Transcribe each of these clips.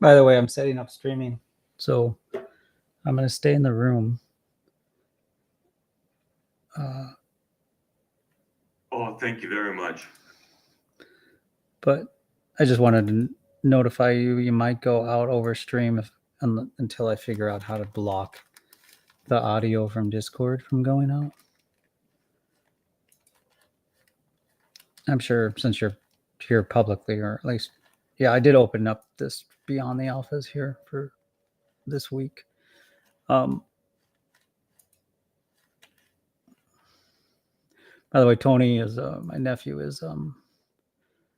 By the way, I'm setting up streaming, so I'm going to stay in the room. Thank you very much. But I just wanted to notify you. You might go out over stream until I figure out how to block the audio from Discord from going out. I'm sure since you're here publicly, or at least, yeah, I did open up this Beyond the Alphas here for this week. By the way, Tony is my nephew is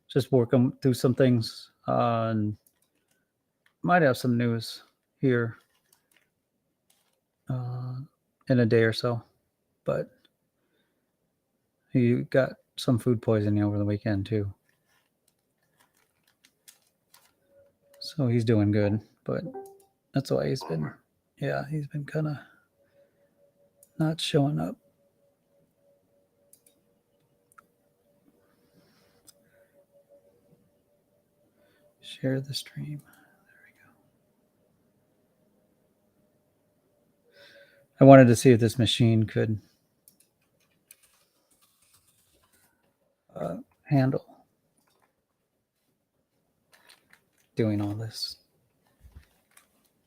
just working through some things and might have some news here in a day or so, but he got some food poisoning over the weekend too. So he's doing good, but that's why he's been kind of not showing up. Share the stream. There we go. I wanted to see if this machine could handle doing all this.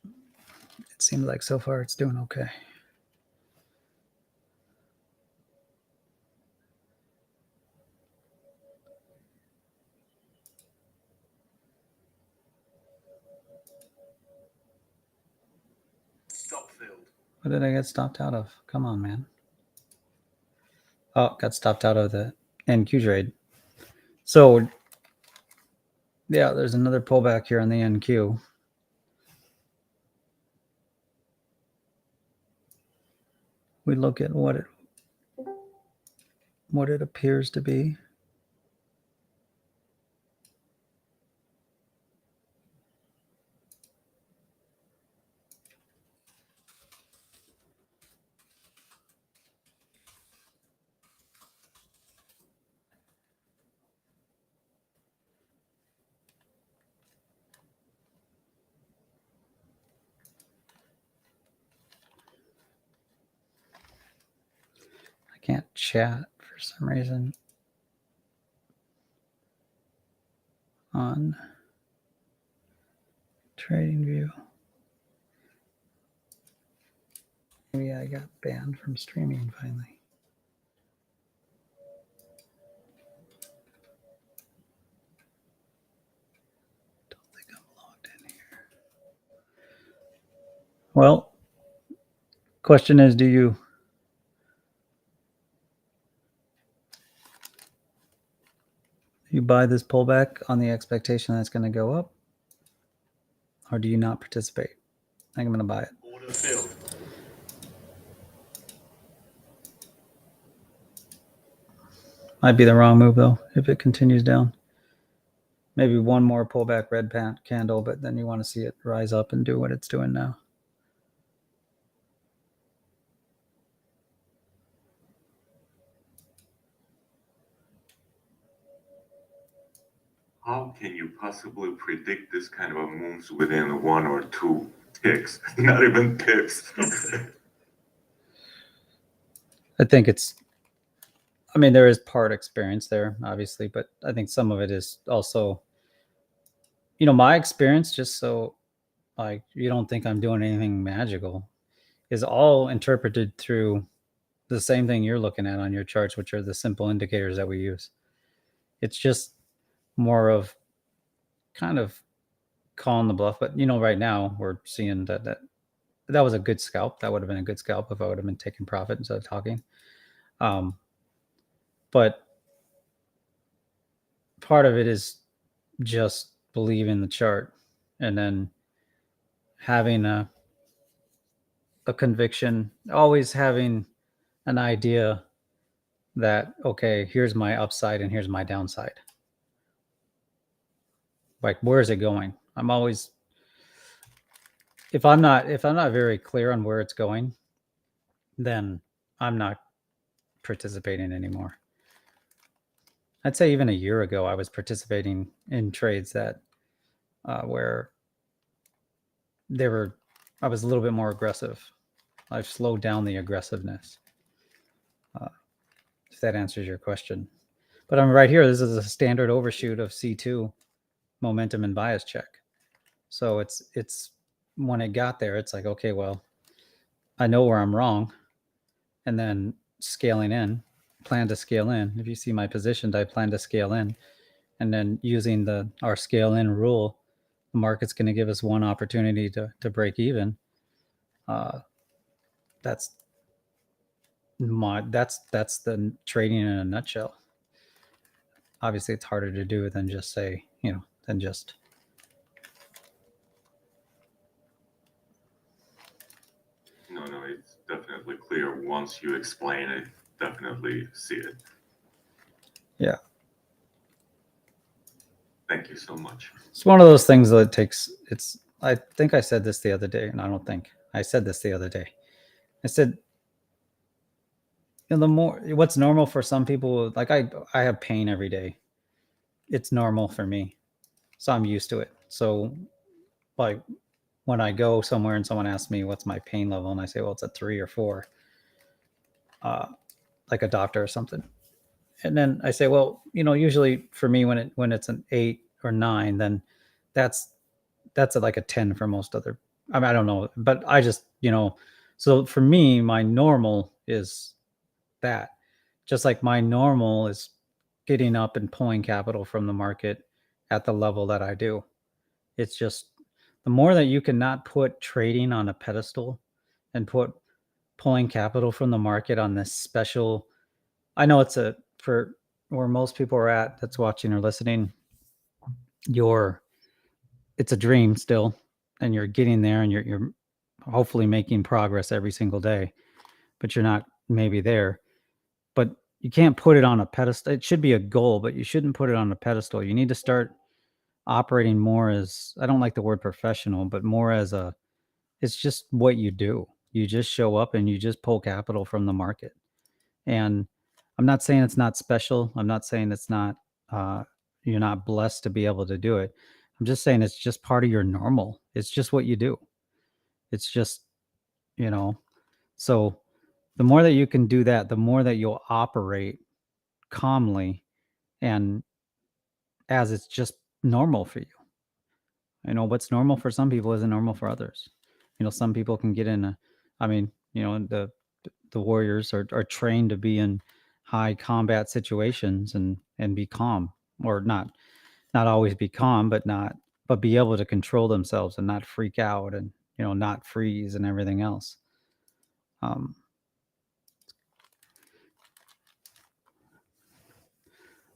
It seems like so far it's doing okay. Stop filled. What did I get stopped out of? Come on, man. Oh, got stopped out of the NQ trade. So, yeah, there's another pullback here on the NQ. We look at what it appears to be. I can't chat for some reason on TradingView. Maybe I got banned from streaming finally. Don't think I'm logged in here. Well, question is, do you buy this pullback on the expectation that it's going to go up, or do you not participate? I think I'm going to buy it. Order filled. Might be the wrong move though if it continues down. Maybe one more pullback red candle, but then you want to see it rise up and do what it's doing now. how can you possibly predict this kind of a moves within 1 or 2 ticks, not even pips? I think it's, I mean, there is part experience there, obviously, but I think some of it is also, my experience, just so like you don't think I'm doing anything magical, is all interpreted through the same thing you're looking at on your charts, which are the simple indicators that we use. It's just more of kind of calling the bluff. But right now we're seeing that was a good scalp. That would have been a good scalp if I would have been taking profit instead of talking. But part of it is just believing the chart and then having a conviction, always having an idea that, okay, here's my upside and here's my downside. Like, where is it going? I'm always, if I'm not very clear on where it's going, then I'm not participating anymore. I'd say even a year ago, I was participating in trades that where I was a little bit more aggressive. I've slowed down the aggressiveness. If that answers your question. But I'm right here. This is a standard overshoot of C2 momentum and bias check. So it's when it got there, it's like, okay, well, I know where I'm wrong. And then scaling in, plan to scale in. If you see my positions, I plan to scale in. And then using our scale in rule, the market's going to give us one opportunity to break even. That's the trading in a nutshell. Obviously, it's harder to do than just say, than just. No, it's definitely clear. Once you explain it, definitely see it. Yeah. Thank you so much. It's one of those things that I think I said this the other day, and I said this the other day. I said, what's normal for some people, like I have pain every day. It's normal for me. So I'm used to it. So like when I go somewhere and someone asks me what's my pain level, and I say, well, it's a 3 or 4, like a doctor or something. And then I say, well, usually for me, when it's an 8 or 9, then that's like a 10 for most other. I mean, I don't know, but I just, so for me, my normal is that. Just like my normal is getting up and pulling capital from the market at the level that I do. It's just the more that you cannot put trading on a pedestal and put pulling capital from the market on this special. I know it's for where most people are at that's watching or listening, it's a dream still, and you're getting there, and you're hopefully making progress every single day, but you're not maybe there. But you can't put it on a pedestal. It should be a goal, but you shouldn't put it on a pedestal. You need to start operating more as, I don't like the word professional, but more as it's just what you do. You just show up and you just pull capital from the market. And I'm not saying it's not special. I'm not saying it's not, you're not blessed to be able to do it. I'm just saying it's just part of your normal. It's just what you do. It's just, so the more that you can do that, the more that you'll operate calmly and as it's just normal for you. What's normal for some people isn't normal for others. Some people can get in the warriors are trained to be in high combat situations and be calm, or not always be calm, but be able to control themselves and not freak out and not freeze and everything else.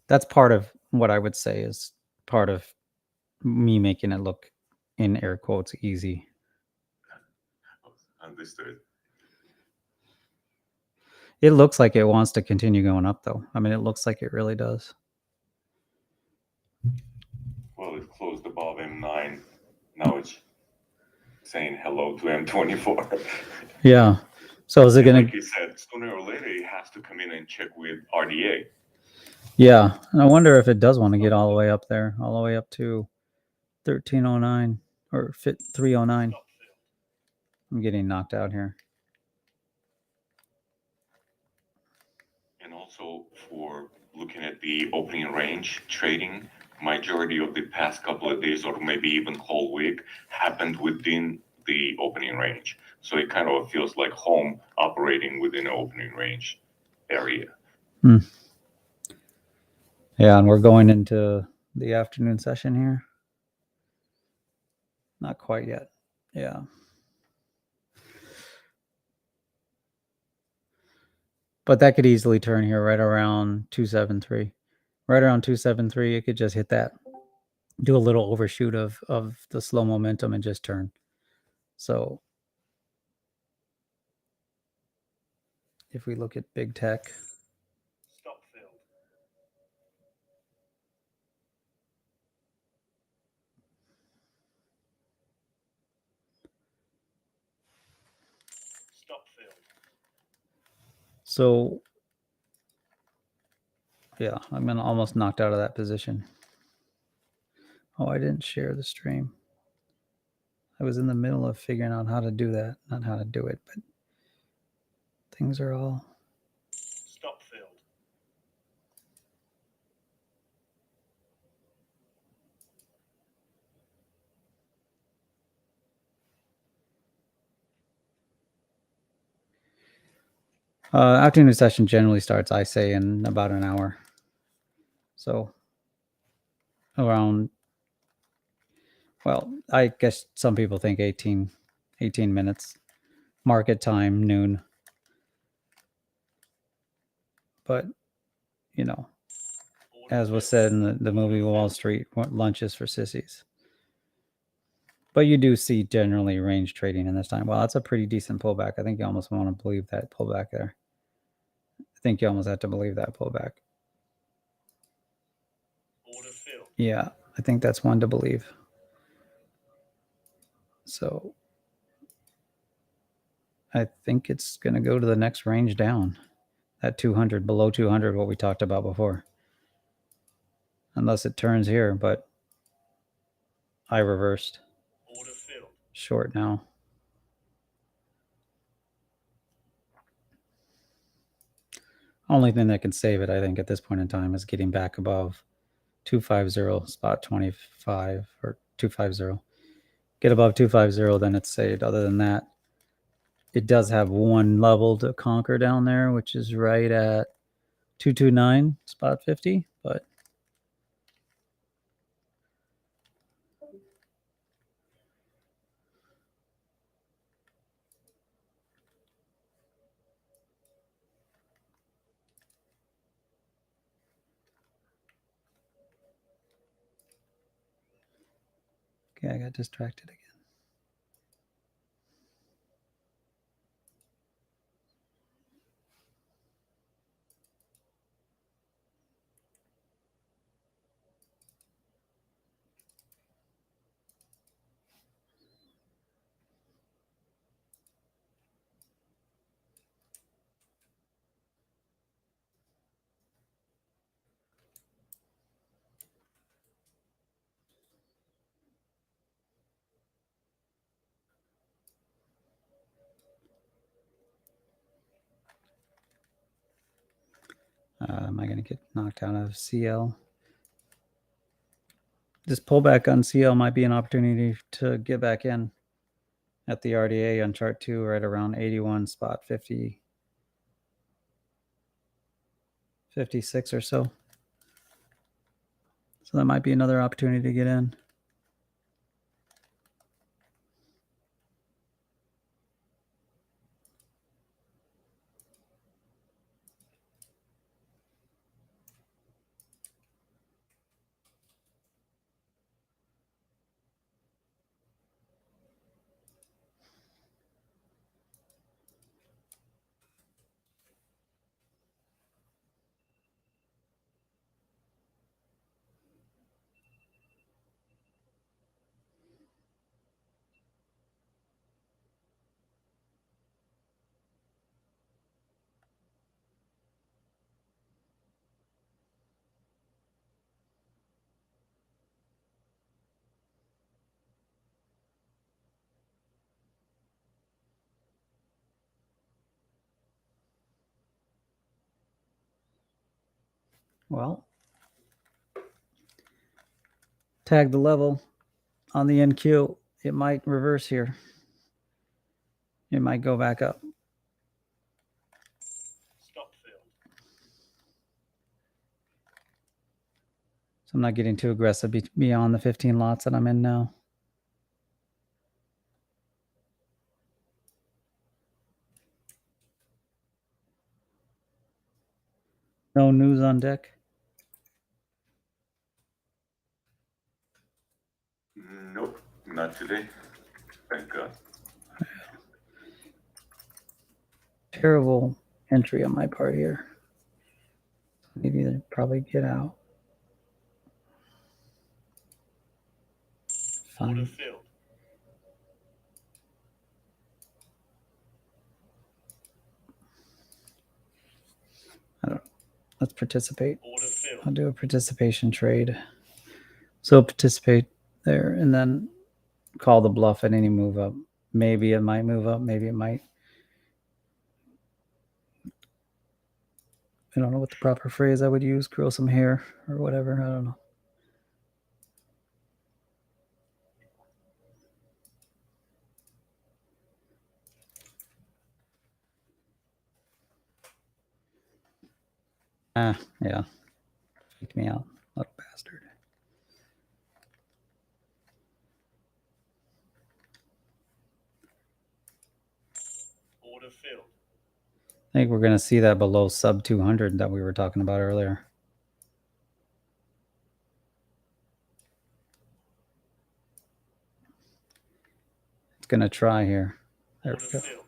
That's part of what I would say is part of me making it look, in air quotes, easy. Understood. It looks like it wants to continue going up, though. I mean, it looks like it really does. Well, it closed above M9. Now it's saying hello to M24. Yeah. So is it going like you said, sooner or later, it has to come in and check with RDA. Yeah, and I wonder if it does want to get all the way up there, all the way up to 1309 or 309. I'm getting knocked out here. And also for looking at the opening range trading, majority of the past couple of days or maybe even whole week happened within the opening range. So it kind of feels like home operating within an opening range area. Yeah, and we're going into the afternoon session here. Not quite yet. Yeah. But that could easily turn here right around 273. Right around 273, it could just hit that. Do a little overshoot of the slow momentum and just turn. So if we look at big tech, Stop filled. Stop filled. so yeah, I'm gonna almost knocked out of that position. Oh, I didn't share the stream. I was in the middle of figuring out how to do that, not how to do it, but things are all Stop filled. afternoon session generally starts, I say, in about an hour. So around, well, I guess some people think 18 minutes. Market time, noon. But, you know, as was said in the movie Wall Street, lunch is for sissies. But you do see generally range trading in this time. Well, that's a pretty decent pullback. I think you almost want to believe that pullback there. I think you almost have to believe that pullback. Order filled. Yeah, I think that's one to believe. So I think it's going to go to the next range down at 200, below 200, what we talked about before. Unless it turns here, but I reversed. Order filled. Short now. Only thing that can save it, I think, at this point in time is getting back above 250, spot 25 or 250. Get above 250, then it's saved. Other than that, it does have one level to conquer down there, which is right at 229, spot 50. But okay, I got distracted again. Am I going to get knocked out of CL? This pullback on CL might be an opportunity to get back in at the RDA on chart 2 right around 81 spot 50, 56 or so. So that might be another opportunity to get in. Well, tag the level on the NQ. It might reverse here. It might go back up. Stop fill. So I'm not getting too aggressive beyond the 15 lots that I'm in now. No news on deck. Nope, not today. Thank God. Terrible entry on my part here. Maybe they probably get out. Order Fine. filled. Let's participate. Order filled. I'll do a participation trade. So participate there and then call the bluff at any move up. Maybe it might move up. Maybe it might. I don't know what the proper phrase I would use. Grow some hair or whatever. I don't know. Yeah. Freaked me out. Little bastard. Order filled. I think we're going to see that below sub 200 that we were talking about earlier. It's going to try here. There Order we go. filled.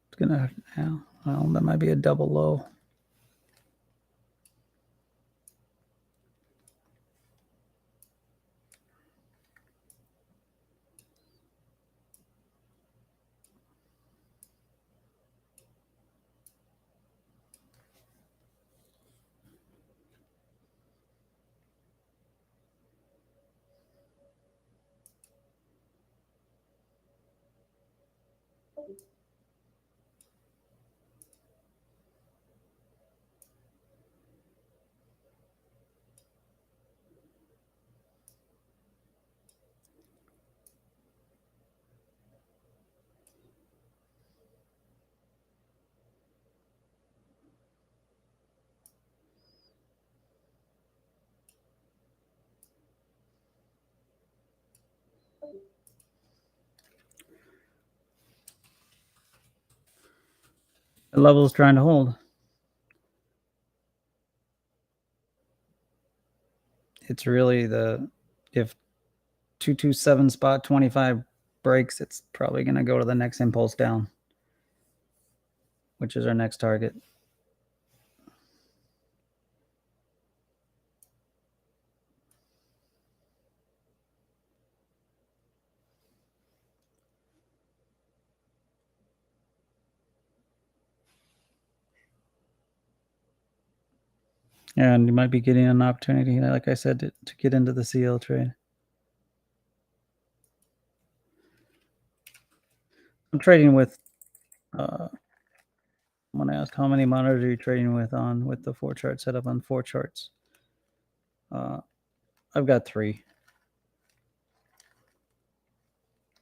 It's going to, yeah, well, that might be a double low. The level is trying to hold. It's really the, if 227 spot 25 breaks, it's probably going to go to the next impulse down, which is our next target. And you might be getting an opportunity, like I said, to get into the CL trade. I'm trading with, I'm going to ask how many monitors are you trading with the 4 chart setup on 4 charts. I've got 3.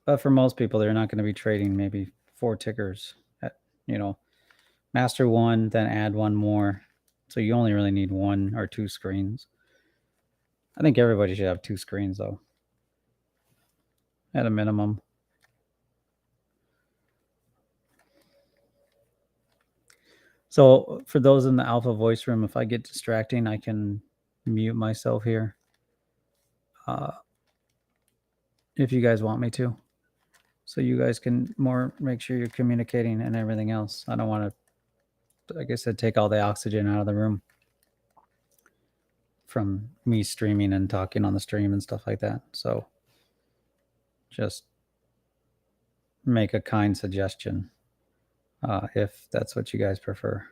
But for most people, they're not going to be trading maybe 4 tickers at, master 1, then add 1 more. So you only really need 1 or 2 screens. I think everybody should have 2 screens though, at a minimum. So for those in the alpha voice room, if I get distracting, I can mute myself here. If you guys want me to. So you guys can make sure you're communicating and everything else. I don't want to, like I said, take all the oxygen out of the room from me streaming and talking on the stream and stuff like that. So just make a kind suggestion if that's what you guys prefer.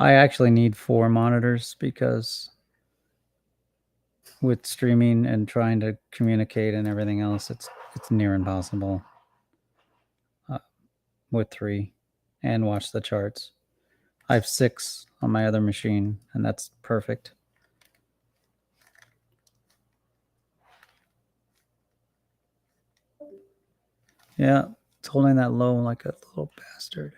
I actually need 4 monitors because with streaming and trying to communicate and everything else, it's near impossible with 3 and watch the charts. I have 6 on my other machine, and that's perfect. Yeah, it's holding that low like a little bastard.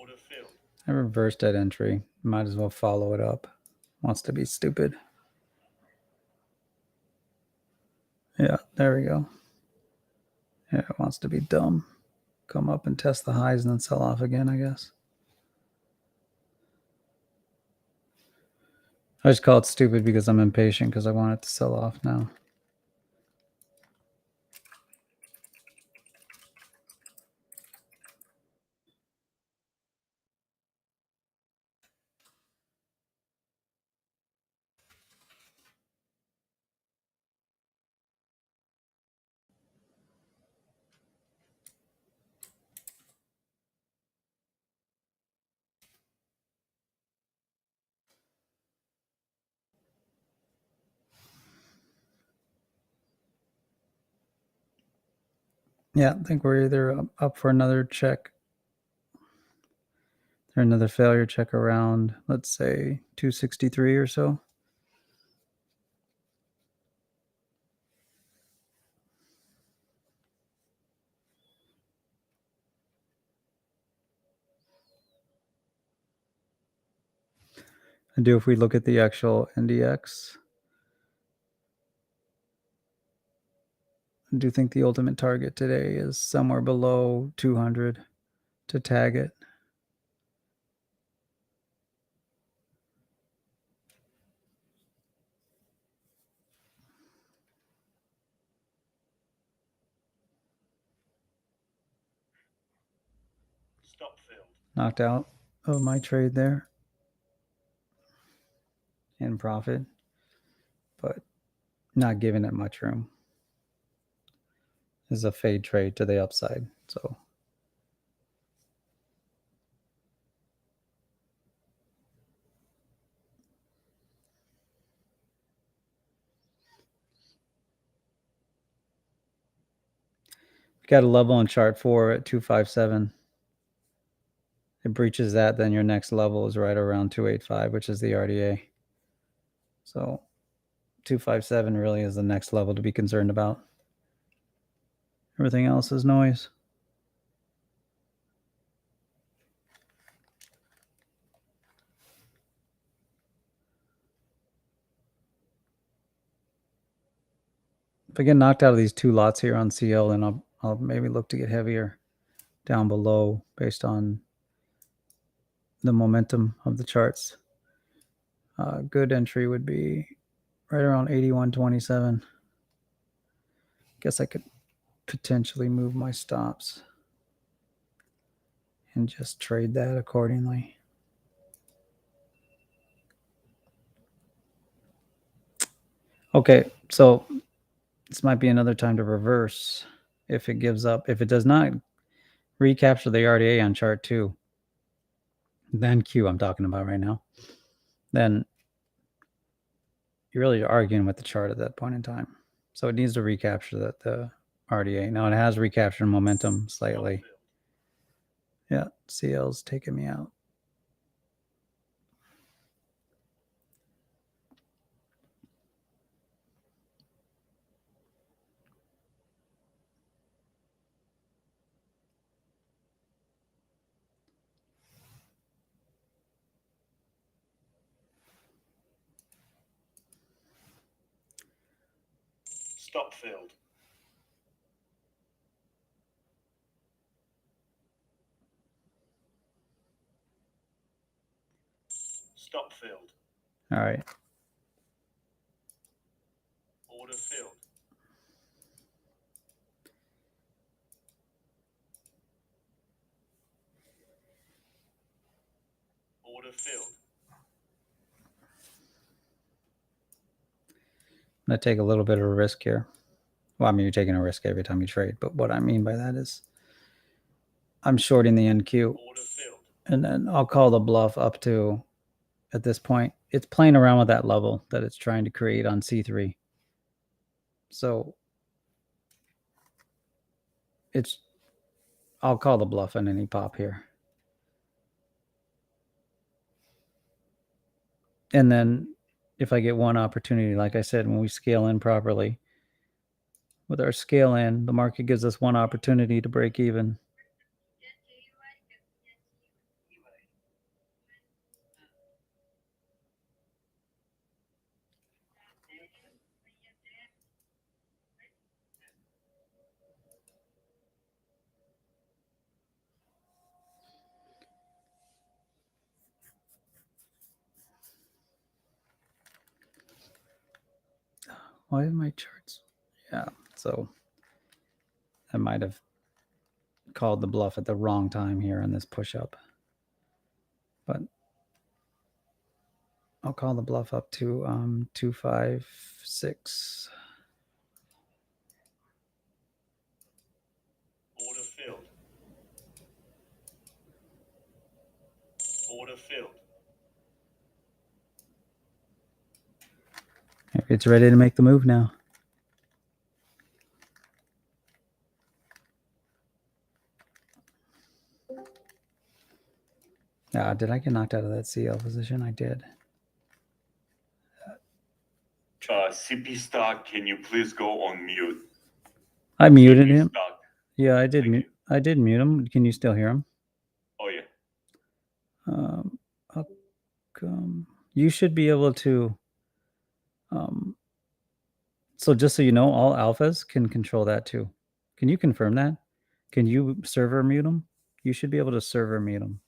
Order filled. I reversed that entry. Might as well follow it up. Wants to be stupid. Yeah, there we go. Yeah, it wants to be dumb. Come up and test the highs and then sell off again, I guess. I just call it stupid because I'm impatient because I want it to sell off now. Yeah, I think we're either up for another check or another failure check around, let's say, 263 or so. I do if we look at the actual NDX. I do think the ultimate target today is somewhere below 200 to tag it. Stop filled. Knocked out of my trade there in profit, but not giving it much room. This is a fade trade to the upside. So we got a level on chart 4 at 257. It breaches that, then your next level is right around 285, which is the RDA. So 257 really is the next level to be concerned about. Everything else is noise. If I get knocked out of these 2 lots here on CL, then I'll maybe look to get heavier down below based on the momentum of the charts. Good entry would be right around 81.27. Guess I could potentially move my stops and just trade that accordingly. Okay, so this might be another time to reverse if it gives up. If it does not recapture the RDA on chart 2, then Q I'm talking about right now, then you're really arguing with the chart at that point in time. So it needs to recapture the RDA. Now it has recaptured momentum slightly. Yeah, CL's taking me out. Stop filled. Stop filled. All right. Order filled. Order filled. I'm going to take a little bit of a risk here. Well, I mean, you're taking a risk every time you trade, but what I mean by that is I'm shorting the NQ, Order filled. and then I'll call the bluff up to, at this point, it's playing around with that level that it's trying to create on C3. So I'll call the bluff on any pop here. And then if I get one opportunity, like I said, when we scale in properly, with our scale in, the market gives us one opportunity to break even. Why are my charts? Yeah, so I might have called the bluff at the wrong time here on this push up. But I'll call the bluff up to 256. Order filled. Order filled. It's ready to make the move now. Did I get knocked out of that CL position? I did. CP stock, can you please go on mute? I muted CP him. stock. Yeah, I did Thank mute. I did mute him. Can you still hear him? Oh yeah. How come you should be able to? So just so you know, all alphas can control that too. Can you confirm that? Can you server mute them? You should be able to server mute them.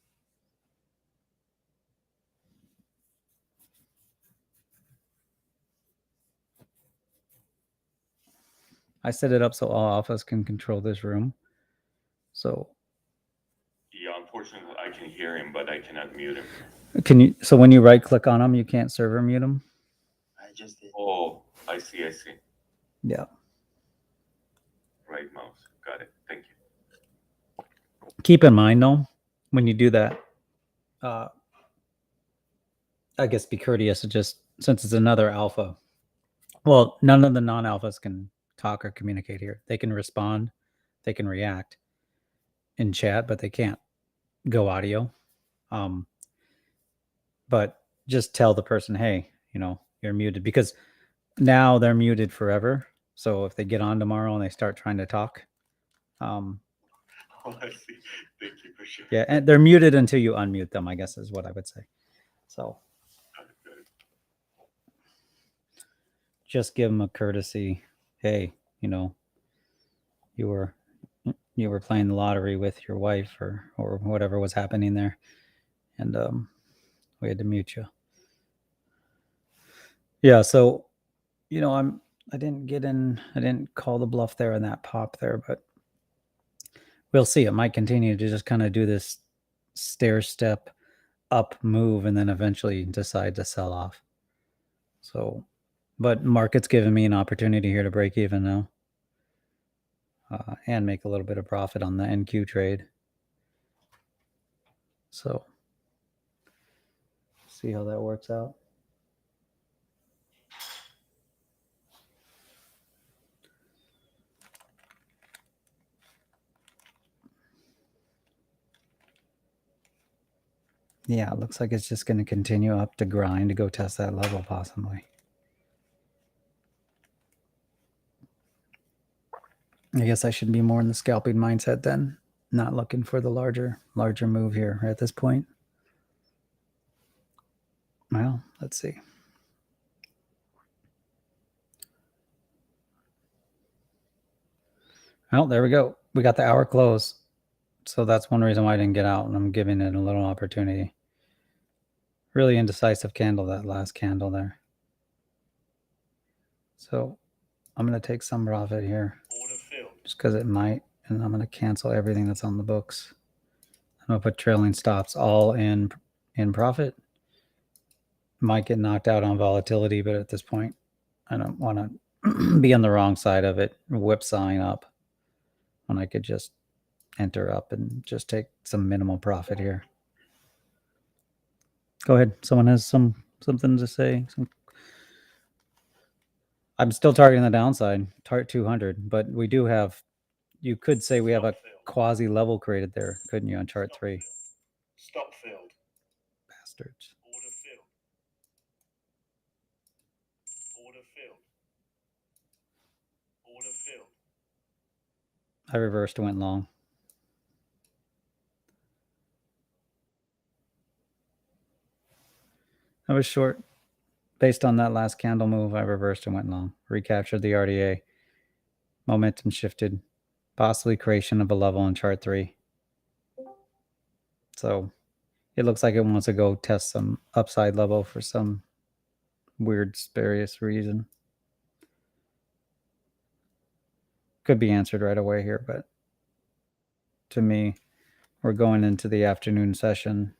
I set it up so all alphas can control this room. So Yeah, unfortunately, I can hear him, but I cannot mute him. can you? So when you right click on them, you can't server mute them. I just did. Oh, I see. Yeah. Right mouse. Got it. Thank you. Keep in mind though, when you do that, I guess be courteous to just, since it's another alpha. Well, none of the non-alphas can talk or communicate here. They can respond, they can react in chat, but they can't go audio. But just tell the person, hey, you're muted, because now they're muted forever. So if they get on tomorrow and they start trying to talk, Oh, I see. Thank you for sure. yeah, and they're muted until you unmute them, I guess is what I would say. So Got it. just give them a courtesy. Hey, you were playing the lottery with your wife or whatever was happening there, and we had to mute you. Yeah, so I didn't call the bluff there in that pop there, but we'll see. It might continue to just kind of do this stair step up move and then eventually decide to sell off. So, but market's giving me an opportunity here to break even now. And make a little bit of profit on the NQ trade. So, see how that works out. Yeah, it looks like it's just going to continue up to grind to go test that level possibly. I guess I should be more in the scalping mindset then, not looking for the larger move here at this point. Well, let's see. Well, there we go. We got the hour close. So that's one reason why I didn't get out, and I'm giving it a little opportunity. Really indecisive candle, that last candle there. So I'm going to take some profit here Order filled. just because it might, and I'm going to cancel everything that's on the books. I'm going to put trailing stops all in profit. Might get knocked out on volatility, but at this point, I don't want to be on the wrong side of it, whipsawing up, when I could just enter up and just take some minimal profit here. Go ahead. Someone has something to say. I'm still targeting the downside, target 200, but we do have. You could say we have a quasi level created there, couldn't you, on chart 3? Stop filled. Bastards. Order filled. Order filled. Order filled. I reversed and went long. I was short. Based on that last candle move, I reversed and went long. Recaptured the RDA. Momentum shifted. Possibly creation of a level on chart 3. So it looks like it wants to go test some upside level for some weird, spurious reason. Could be answered right away here, but to me, we're going into the afternoon session.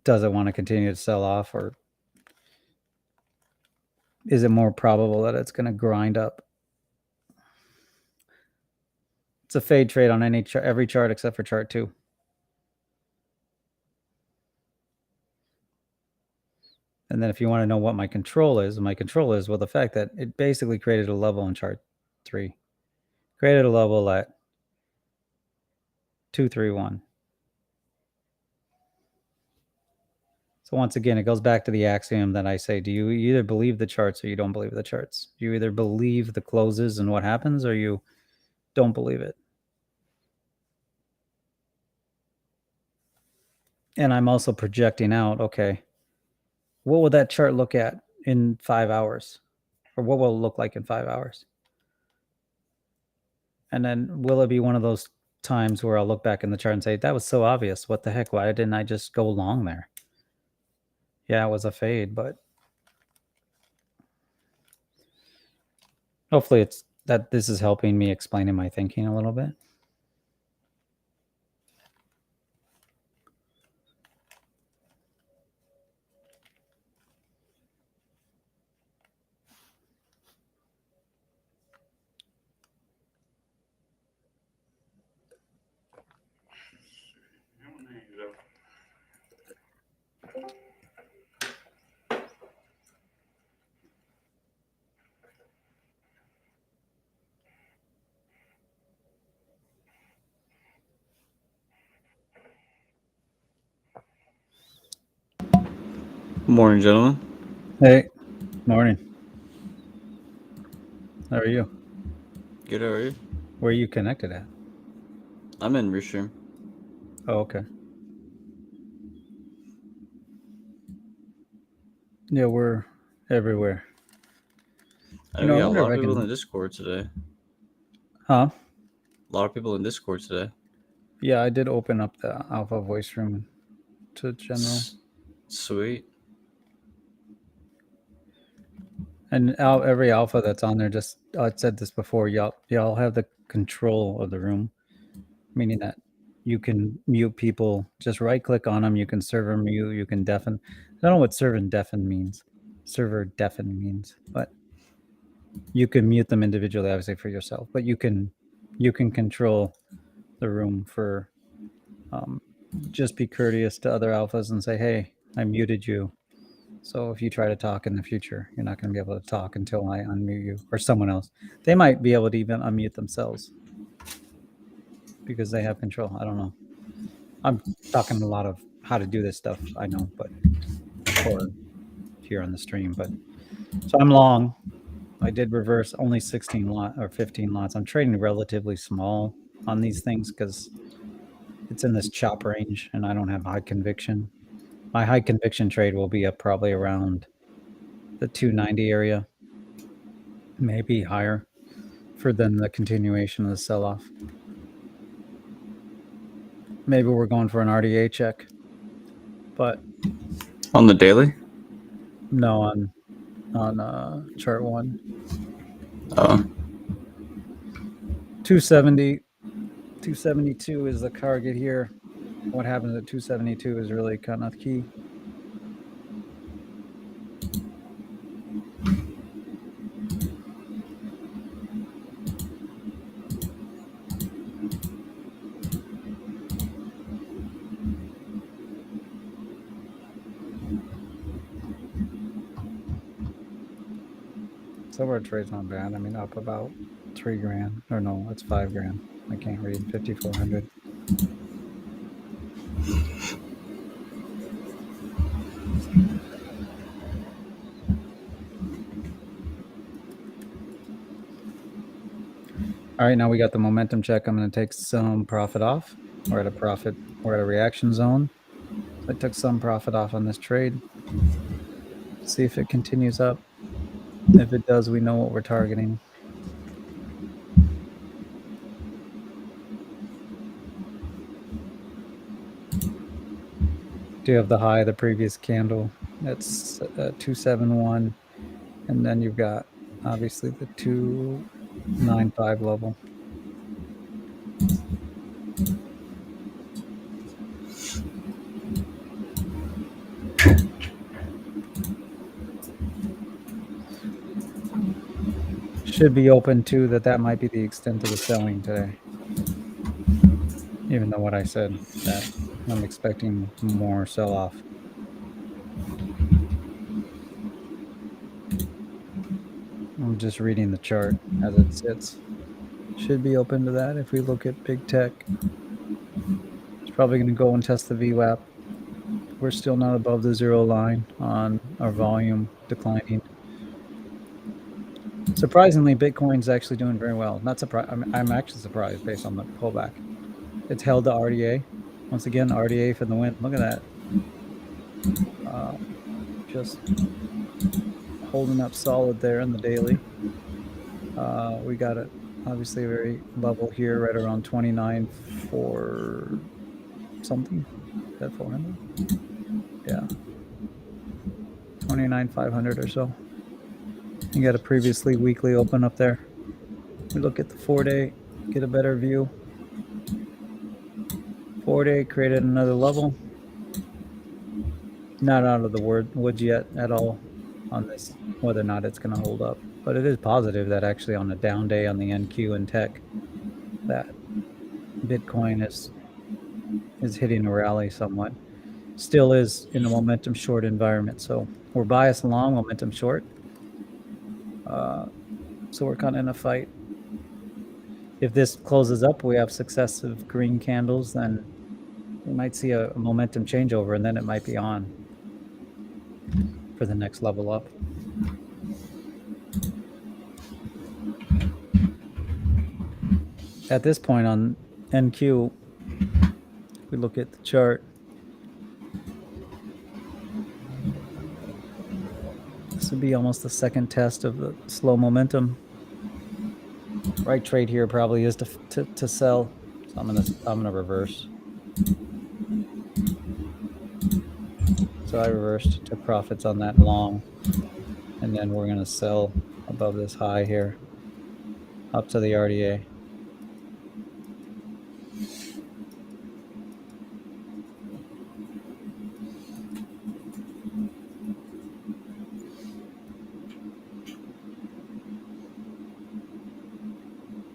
Does it want to continue to sell off, or is it more probable that it's going to grind up? It's a fade trade on every chart except for chart 2. And then if you want to know what my control is, well, the fact that it basically created a level on chart 3. Created a level at 231. So once again, it goes back to the axiom that I say, do you either believe the charts or you don't believe the charts? You either believe the closes and what happens, or you don't believe it. And I'm also projecting out, okay, what will that chart look at in 5 hours? Or what will it look like in 5 hours? And then will it be one of those times where I'll look back in the chart and say, that was so obvious. What the heck? Why didn't I just go long there? Yeah, it was a fade, but hopefully it's that this is helping me explaining my thinking a little bit. Morning, gentlemen. Hey, morning. How are you? Good, how are you? Where are you connected at? I'm in Restream. Oh, okay. Yeah, we're everywhere. I You know know, we I got a wonder lot if of I people in can. the Discord today. Huh? A lot of people in Discord today. Yeah, I did open up the alpha voice room to general. Sweet. And every alpha that's on there, just I said this before, y'all have the control of the room, meaning that you can mute people. Just right click on them. You can server mute. You can deafen. I don't know what server and deafen means. Server deafen means, but you can mute them individually, obviously for yourself. But you can control the room for. Just be courteous to other alphas and say, "Hey, I muted you. So if you try to talk in the future, you're not going to be able to talk until I unmute you," or someone else. They might be able to even unmute themselves because they have control. I don't know. I'm talking a lot of how to do this stuff, I know, but for here on the stream. But so I'm long. I did reverse only 16 lot or 15 lots. I'm trading relatively small on these things because it's in this chop range and I don't have high conviction. My high conviction trade will be up probably around the 290 area, maybe higher, for then the continuation of the sell-off. Maybe we're going for an RDA check, but On the daily? no, on chart 1. 270, 272 is the target here. What happens at 272 is really kind of key. silver trade's not bad. I mean, up about $3,000. Or no, it's $5,000. I can't read. 5,400. All right, now we got the momentum check. I'm going to take some profit off. We're at a profit. We're at a reaction zone. So I took some profit off on this trade. See if it continues up. If it does, we know what we're targeting. Do you have the high of the previous candle? That's 271. And then you've got obviously the 295 level. Should be open to that might be the extent of the selling today. Even though what I said, that I'm expecting more sell-off. I'm just reading the chart as it sits. Should be open to that if we look at big tech. It's probably going to go and test the VWAP. We're still not above the zero line on our volume declining. Surprisingly, Bitcoin's actually doing very well. Not surprised. I'm actually surprised based on the pullback. It's held the RDA. Once again, RDA for the win. Look at that. Just holding up solid there in the daily. We got it obviously very level here, right around 29 for something. Is that 400? Yeah. 29,500 or so. You got a previously weekly open up there. We look at the 4-day, get a better view. 4-day created another level. Not out of the woods yet at all on this, whether or not it's going to hold up. But it is positive that actually on a down day on the NQ and tech, that Bitcoin is hitting a rally somewhat. Still is in a momentum short environment. So we're biased along momentum short. So we're kind of in a fight. If this closes up, we have successive green candles, then we might see a momentum changeover, and then it might be on for the next level up. At this point on NQ, we look at the chart. This would be almost the second test of the slow momentum. Right trade here probably is to sell. So I'm gonna reverse. So I reversed, took profits on that long, and then we're gonna sell above this high here, up to the RDA.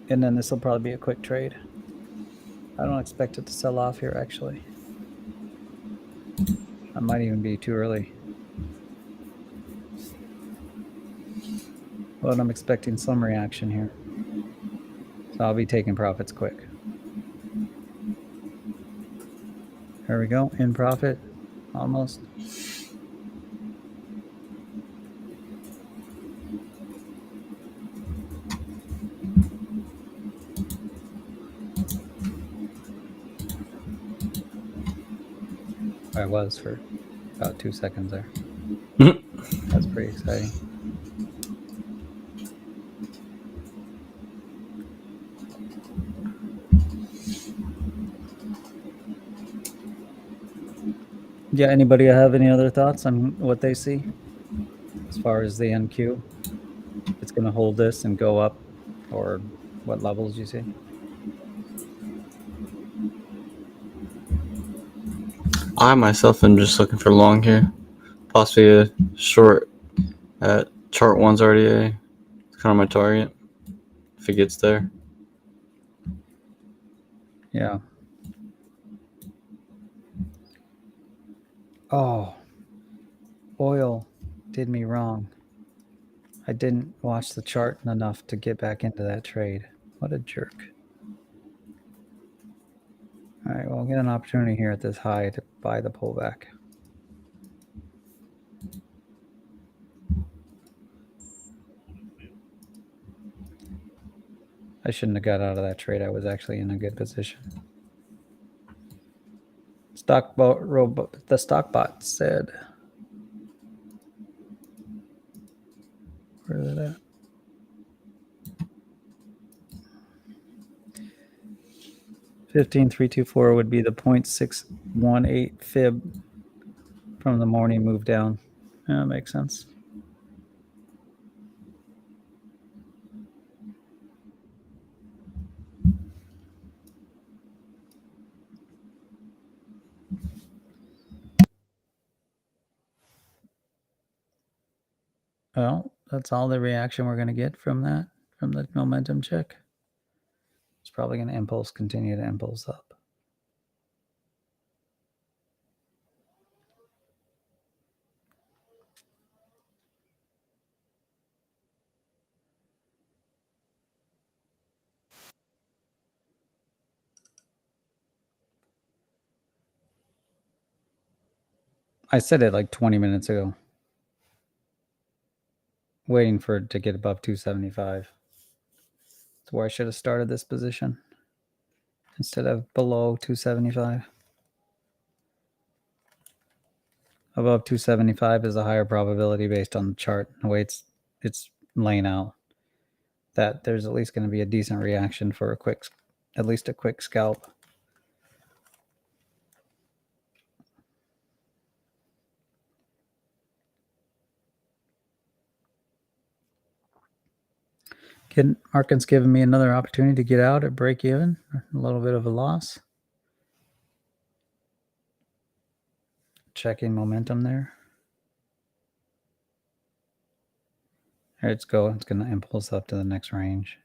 And then this will probably be a quick trade. I don't expect it to sell off here, actually. I might even be too early. But I'm expecting some reaction here. So I'll be taking profits quick. There we go, in profit, almost. I was for about 2 seconds there. That's pretty exciting. Yeah, anybody have any other thoughts on what they see as far as the NQ? If it's going to hold this and go up, or what levels you see? I myself am just looking for long here. Possibly a short at chart 1's RDA. It's kind of my target if it gets there. Yeah. Oh, oil did me wrong. I didn't watch the chart enough to get back into that trade. What a jerk. All right, well, we'll get an opportunity here at this high to buy the pullback. I shouldn't have got out of that trade. I was actually in a good position. The stock bot said, where is it at? $15,324 would be the 0.618 fib from the morning move down. Yeah, that makes sense. Well, that's all the reaction we're going to get from that, from the momentum check. It's probably going to continue to impulse up. I said it like 20 minutes ago. Waiting for it to get above 275. That's where I should have started this position instead of below 275. Above 275 is a higher probability based on the chart, the way it's laying out, that there's at least going to be a decent reaction for at least a quick scalp. Market's giving me another opportunity to get out at break even, a little bit of a loss. Checking momentum there. Here it's go. It's going to impulse up to the next range.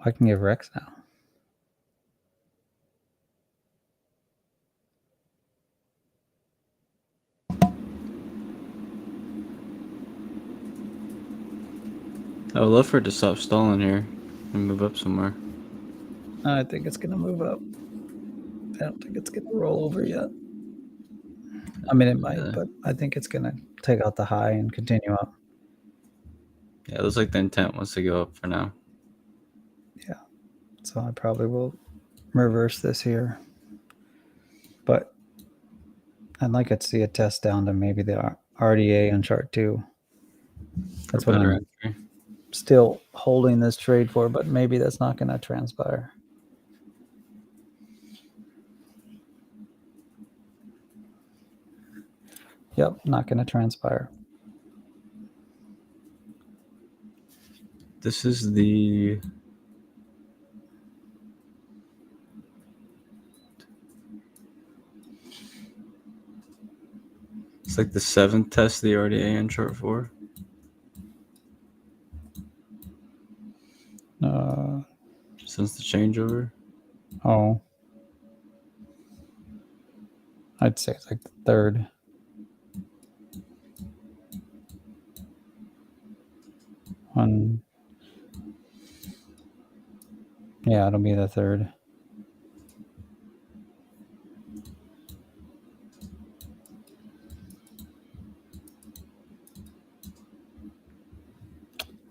I can give Rex now. I would love for it to stop stalling here and move up somewhere. I think it's going to move up. I don't think it's going to roll over yet. I mean, it might, but I think it's going to take out the high and continue up. Yeah, it looks like the intent wants to go up for now. Yeah. So I probably will reverse this here. But I'd like it to see a test down to maybe the RDA on chart 2. That's what I'm still holding this trade for, but maybe that's not going to transpire. Yep, not going to transpire. This is the it's like the 7th test of the RDA in chart 4. Since the changeover. Oh. I'd say it's like the 3rd. Yeah, it'll be the 3rd.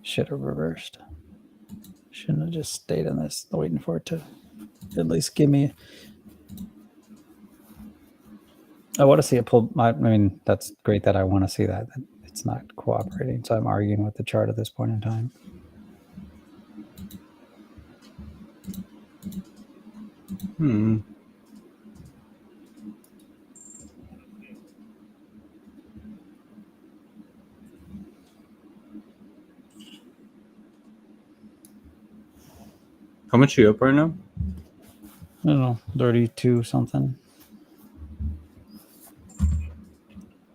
Should have reversed. Shouldn't have just stayed in this, waiting for it to at least give me. I want to see it pull. I mean, that's great that I want to see that. It's not cooperating, so I'm arguing with the chart at this point in time. How much are you up right now? I don't know, 32 something.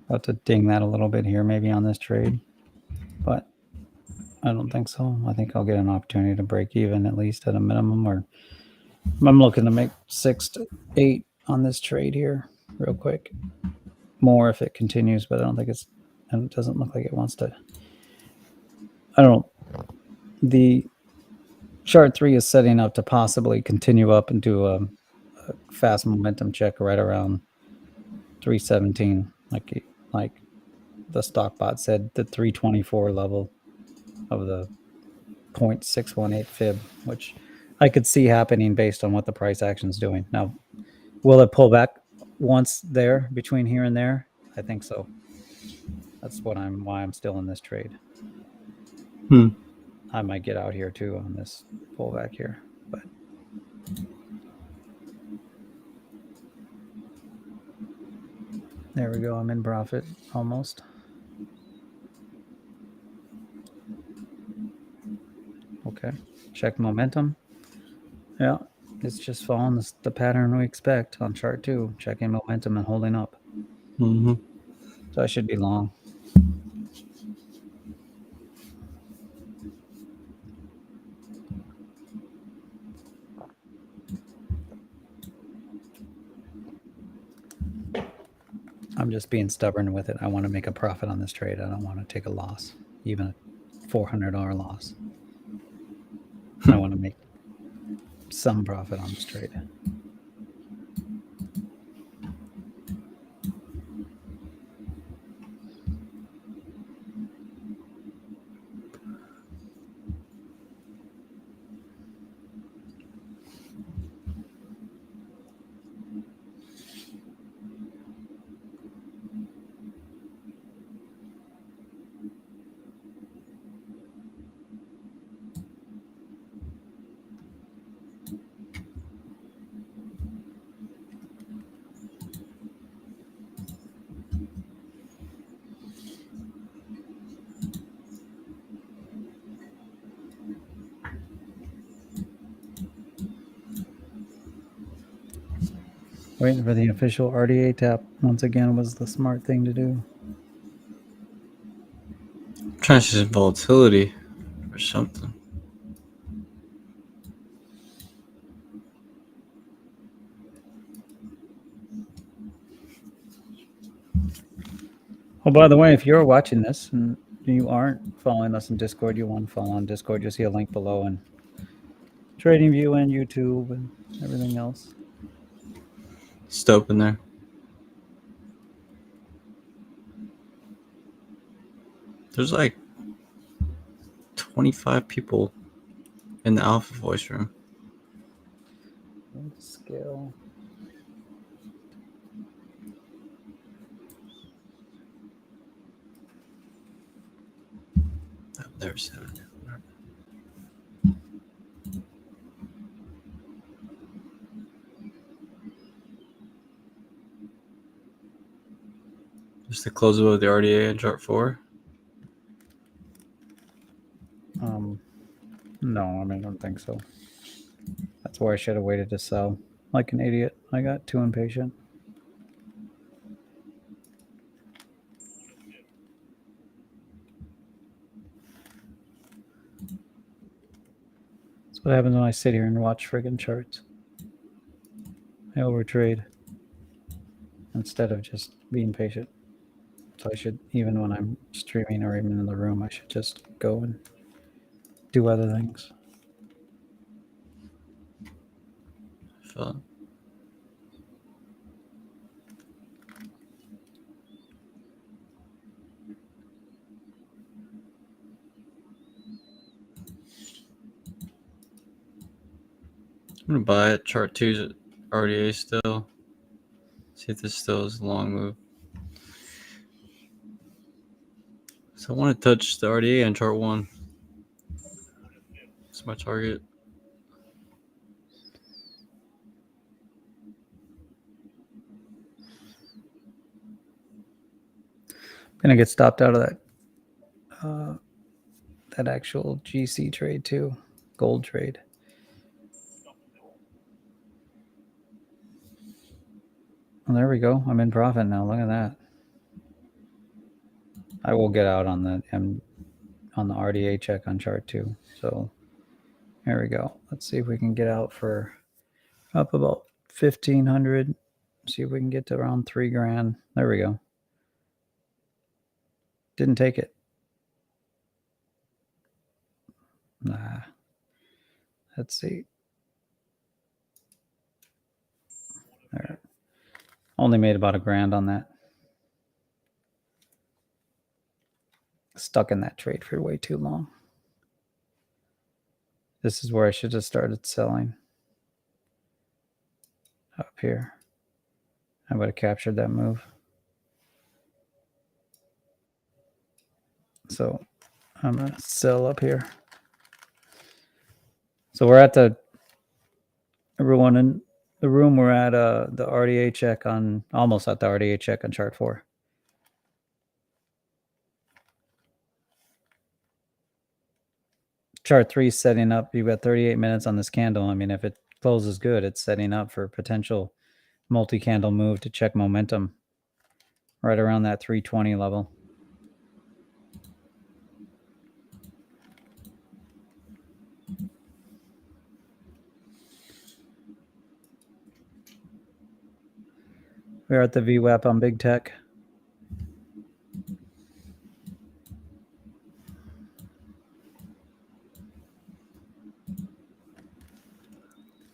About to ding that a little bit here, maybe on this trade, but I don't think so. I think I'll get an opportunity to break even at least at a minimum, or I'm looking to make 6 to 8 on this trade here real quick. More if it continues, but I don't think it's, and it doesn't look like it wants to. I don't know. The chart 3 is setting up to possibly continue up and do a fast momentum check right around 317, like the stock bot said, the 324 level of the 0.618 fib, which I could see happening based on what the price action is doing. Now, will it pull back once there between here and there? I think so. That's why I'm still in this trade. I might get out here too on this pullback here, but there we go. I'm in profit almost. Okay, check momentum. Yeah, it's just following the pattern we expect on chart 2, checking momentum and holding up. Mm-hmm. So I should be long. I'm just being stubborn with it. I want to make a profit on this trade. I don't want to take a loss, even a $400 loss. I want to make some profit on this trade. Waiting for the official RDA tap once again was the smart thing to do. I'm trying to see some volatility or something. Oh, by the way, if you're watching this and you aren't following us in Discord, you want to follow on Discord, you'll see a link below, and TradingView and YouTube and everything else. Just open there. There's like 25 people in the Alpha Voice room. Scale. Oh, there's 7. Just to close above the RDA in chart 4. No, I mean, I don't think so. That's where I should have waited to sell. Like an idiot. I got too impatient. That's what happens when I sit here and watch friggin' charts. I overtrade instead of just being patient. So I should, even when I'm streaming or even in the room, I should just go and do other things. Feel it. I'm gonna buy it. Chart 2's at RDA still. See if this still is a long move. So I want to touch the RDA on chart 1. That's my target. I'm gonna get stopped out of that actual GC trade too, gold trade. there we go. I'm in profit now. Look at that. I will get out on the RDA check on chart 2. So there we go. Let's see if we can get out for up about 1,500. See if we can get to around 3 grand. There we go. Didn't take it. Nah. Let's see. There. Only made about $1 grand on that. Stuck in that trade for way too long. This is where I should have started selling. Up here. I would have captured that move. So I'm going to sell up here. So we're at everyone in the room, we're at the RDA check on, almost at the RDA check on chart 4. Chart 3 is setting up. You've got 38 minutes on this candle. I mean, if it closes good, it's setting up for potential multi-candle move to check momentum right around that 320 level. We're at the VWAP on big tech.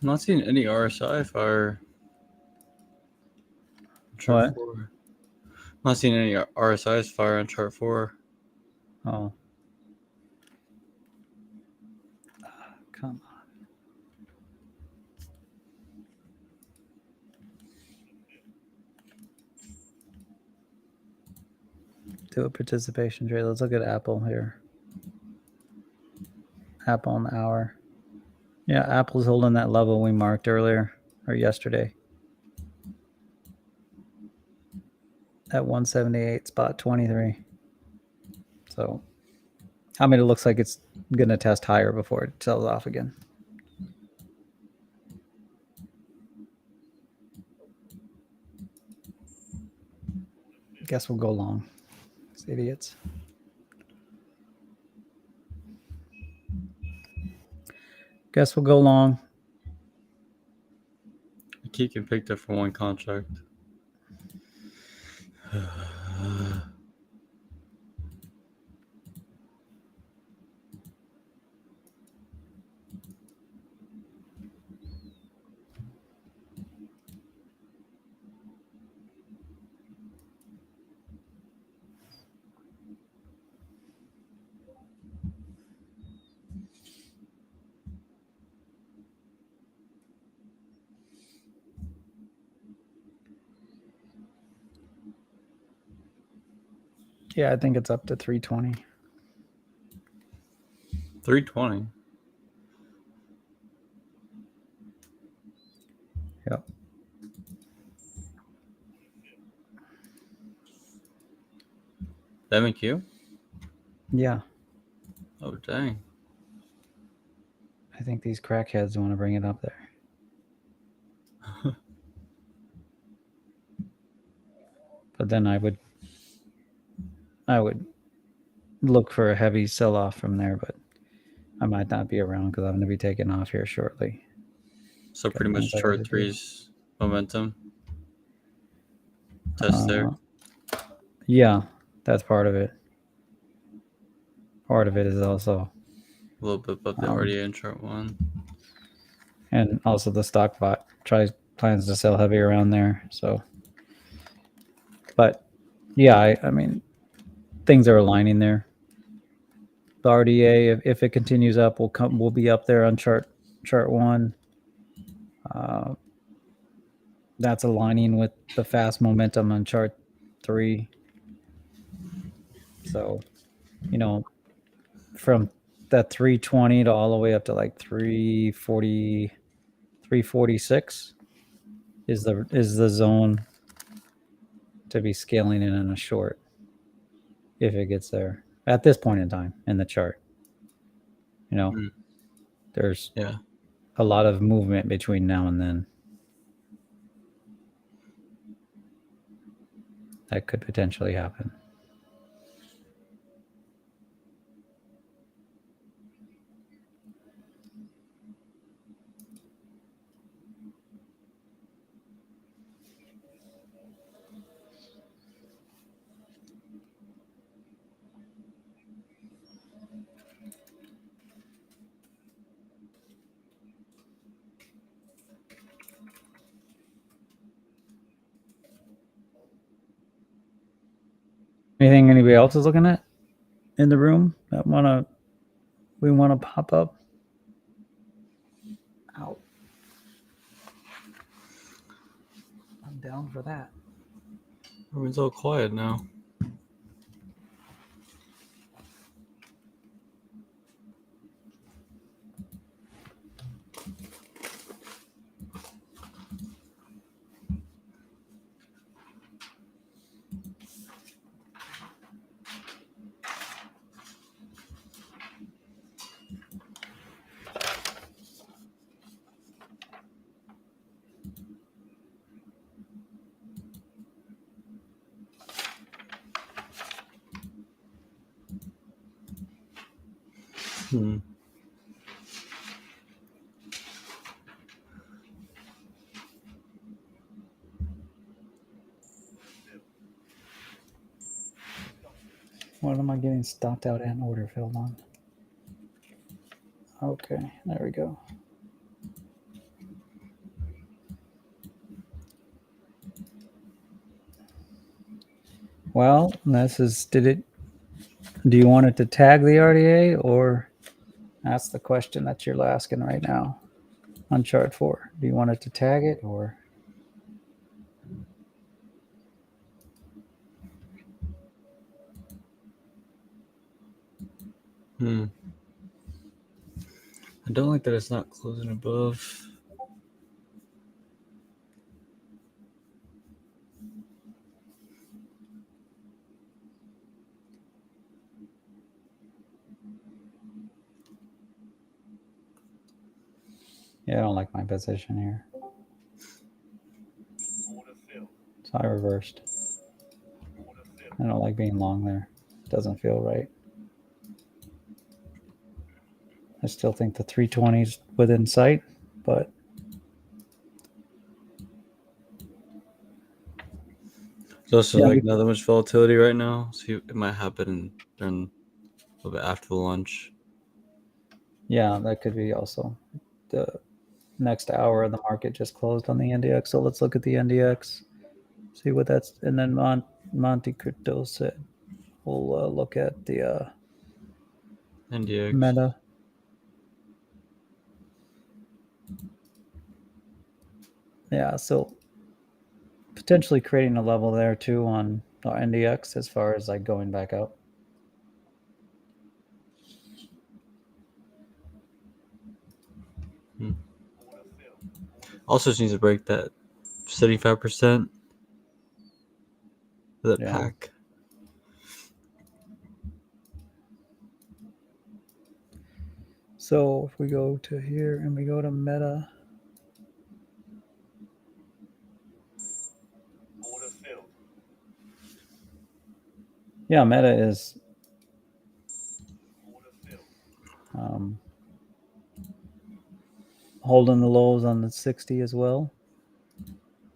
I'm not seeing any RSI fire. Chart 4. I'm not seeing any RSIs fire on chart 4. Oh. Come on. Do a participation trade. Let's look at Apple here. Apple on the hour. Yeah, Apple's holding that level we marked earlier or yesterday. At 178 spot 23. So, I mean, it looks like it's going to test higher before it sells off again. Guess we'll go long. These idiots. Guess we'll go long. Kiki picked up for one contract. Yeah, I think it's up to 320. 320. Yep. M&Q? Yeah. Oh, dang. I think these crackheads want to bring it up there. But then I would look for a heavy sell-off from there, but I might not be around because I'm going to be taking off here shortly. So pretty much things I chart gotta do. 3's momentum. Test there. Yeah, that's part of it. Part of it is also, A little bit above the RDA in chart 1. and also the stock bot plans to sell heavy around there. So, but yeah, I mean, things are aligning there. The RDA, if it continues up, we'll be up there on chart 1. That's aligning with the fast momentum on chart 3. So, you know, from that 320 to all the way up to like 340, 346 is the zone to be scaling in on a short if it gets there at this point in time in the chart. You know, there's a lot of movement between now and then. that could potentially happen. Anything anybody else is looking at in the room that we wanna pop up? Ow. I'm down for that. Everyone's all quiet now. Hmm. What am I getting stopped out and order filled on? Okay, there we go. Well, do you want it to tag the RDA, or that's the question that you're asking right now on chart 4. Do you want it to tag it, or? I don't like that it's not closing above. Yeah, I don't like my position here. Order filled. So I reversed. Order filled. I don't like being long there. It doesn't feel right. I still think the 320's within sight, but There's also Yeah, like not that much volatility right now, so it might happen during a little bit after the lunch. yeah, that could be also the next hour. The market just closed on the NDX, so let's look at the NDX, see what that's, and then Monte Crypto said we'll look at the NDX. Meta. Yeah, so potentially creating a level there too on NDX as far as like going back up. Order filled. Also just needs to break that 75% of that Yeah. pack. So if we go to here and we go to Meta, Order filled. yeah, Meta is Order filled. holding the lows on the 60 as well.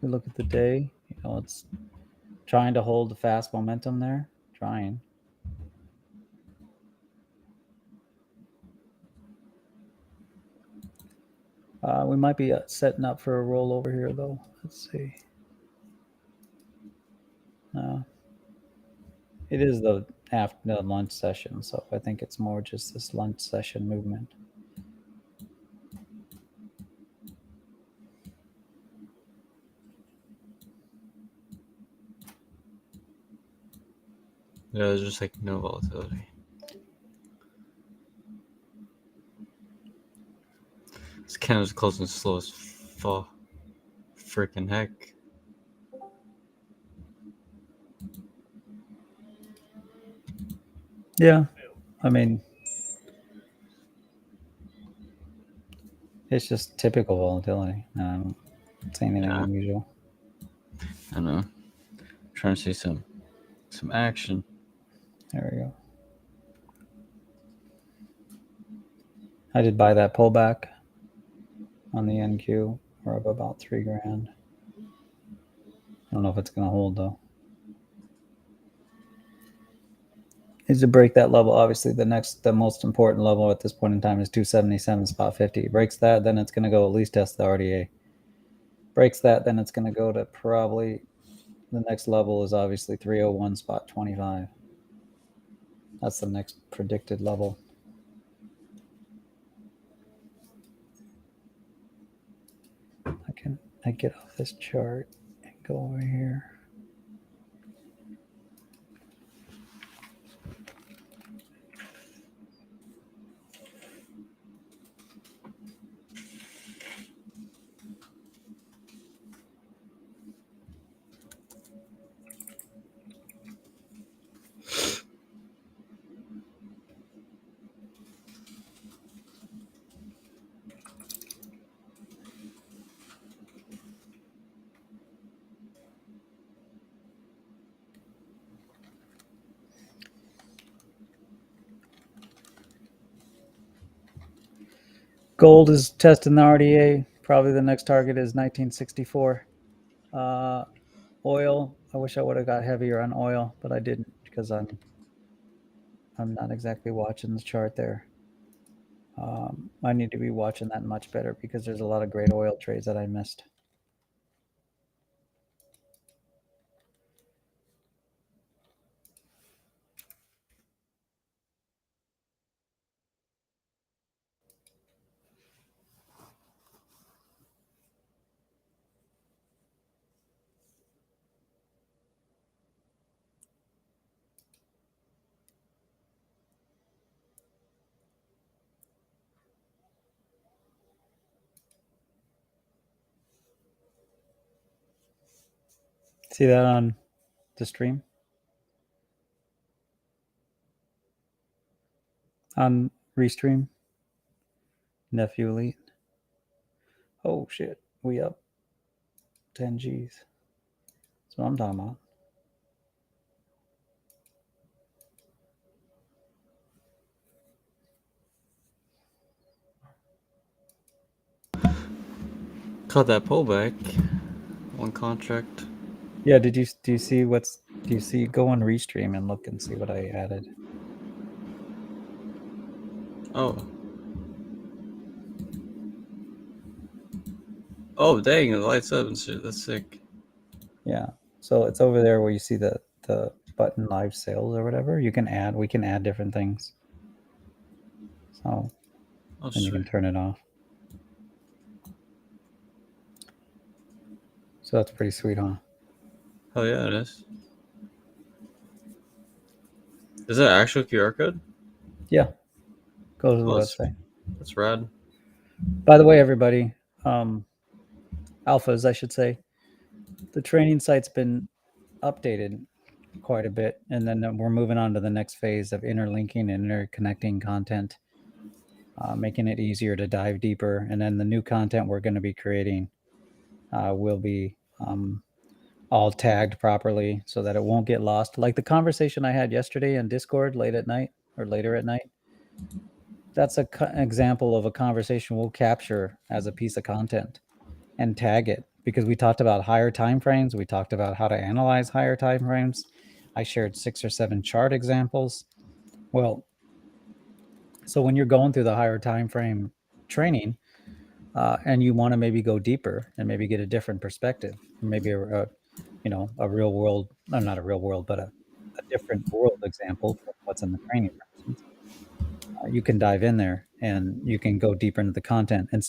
We look at the day, it's trying to hold the fast momentum there, trying. We might be setting up for a rollover here, though. Let's see. No, it is the after the lunch session, so I think it's more just this lunch session movement. Yeah, there's just like no volatility. This candle's closing slow as fuck. Freaking heck. Yeah, I mean, it's just typical volatility. I don't see anything Yeah. unusual. I know. trying to see some action. There we go. I did buy that pullback on the NQ. We're up about $3,000. I don't know if it's going to hold though. Is to break that level. Obviously, the most important level at this point in time is 277.50. Breaks that, then it's going to go at least test the RDA. Breaks that, then it's going to go to probably the next level is obviously 301.25. That's the next predicted level. I get off this chart and go over here. Gold is testing the RDA. Probably the next target is 1964. Oil. I wish I would have got heavier on oil, but I didn't because I'm not exactly watching the chart there. I need to be watching that much better because there's a lot of great oil trades that I missed. See that on the stream? On Restream? Nephew Elite. Oh shit. We up 10 G's. That's what I'm talking about. Caught that pullback. One contract. Yeah, do you see go on Restream and look and see what I added? Oh. Oh dang, it lights up and shit. That's sick. Yeah. So it's over there where you see the button live sales or whatever. We can add different things. So Oh then you can sweet. turn it off. So that's pretty sweet, huh? Oh yeah, it is. Is that an actual QR code? Yeah. Go to the Oh, website. That's rad. By the way, everybody, alphas, I should say, the training site's been updated quite a bit, and then we're moving on to the next phase of interlinking and interconnecting content, making it easier to dive deeper. And then the new content we're going to be creating will be all tagged properly so that it won't get lost. Like the conversation I had yesterday in Discord late at night or later at night. That's an example of a conversation we'll capture as a piece of content and tag it because we talked about higher time frames. We talked about how to analyze higher time frames. I shared 6 or 7 chart examples. Well, so when you're going through the higher time frame training and you want to maybe go deeper and maybe get a different perspective, maybe a real world, not a real world, but a different world example from what's in the training, for instance, you can dive in there and you can go deeper into the content. And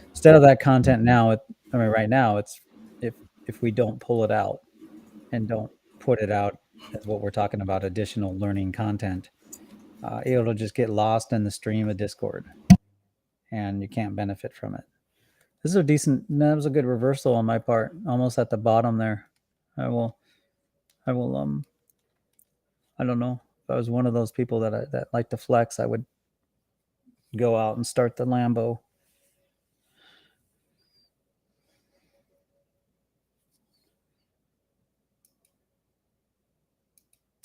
instead of that content now, right now, it's if we don't pull it out and don't put it out as what we're talking about, additional learning content, it'll just get lost in the stream of Discord, and you can't benefit from it. This is a decent. That was a good reversal on my part, almost at the bottom there. I will. I don't know. If I was one of those people that like to flex, I would go out and start the Lambo.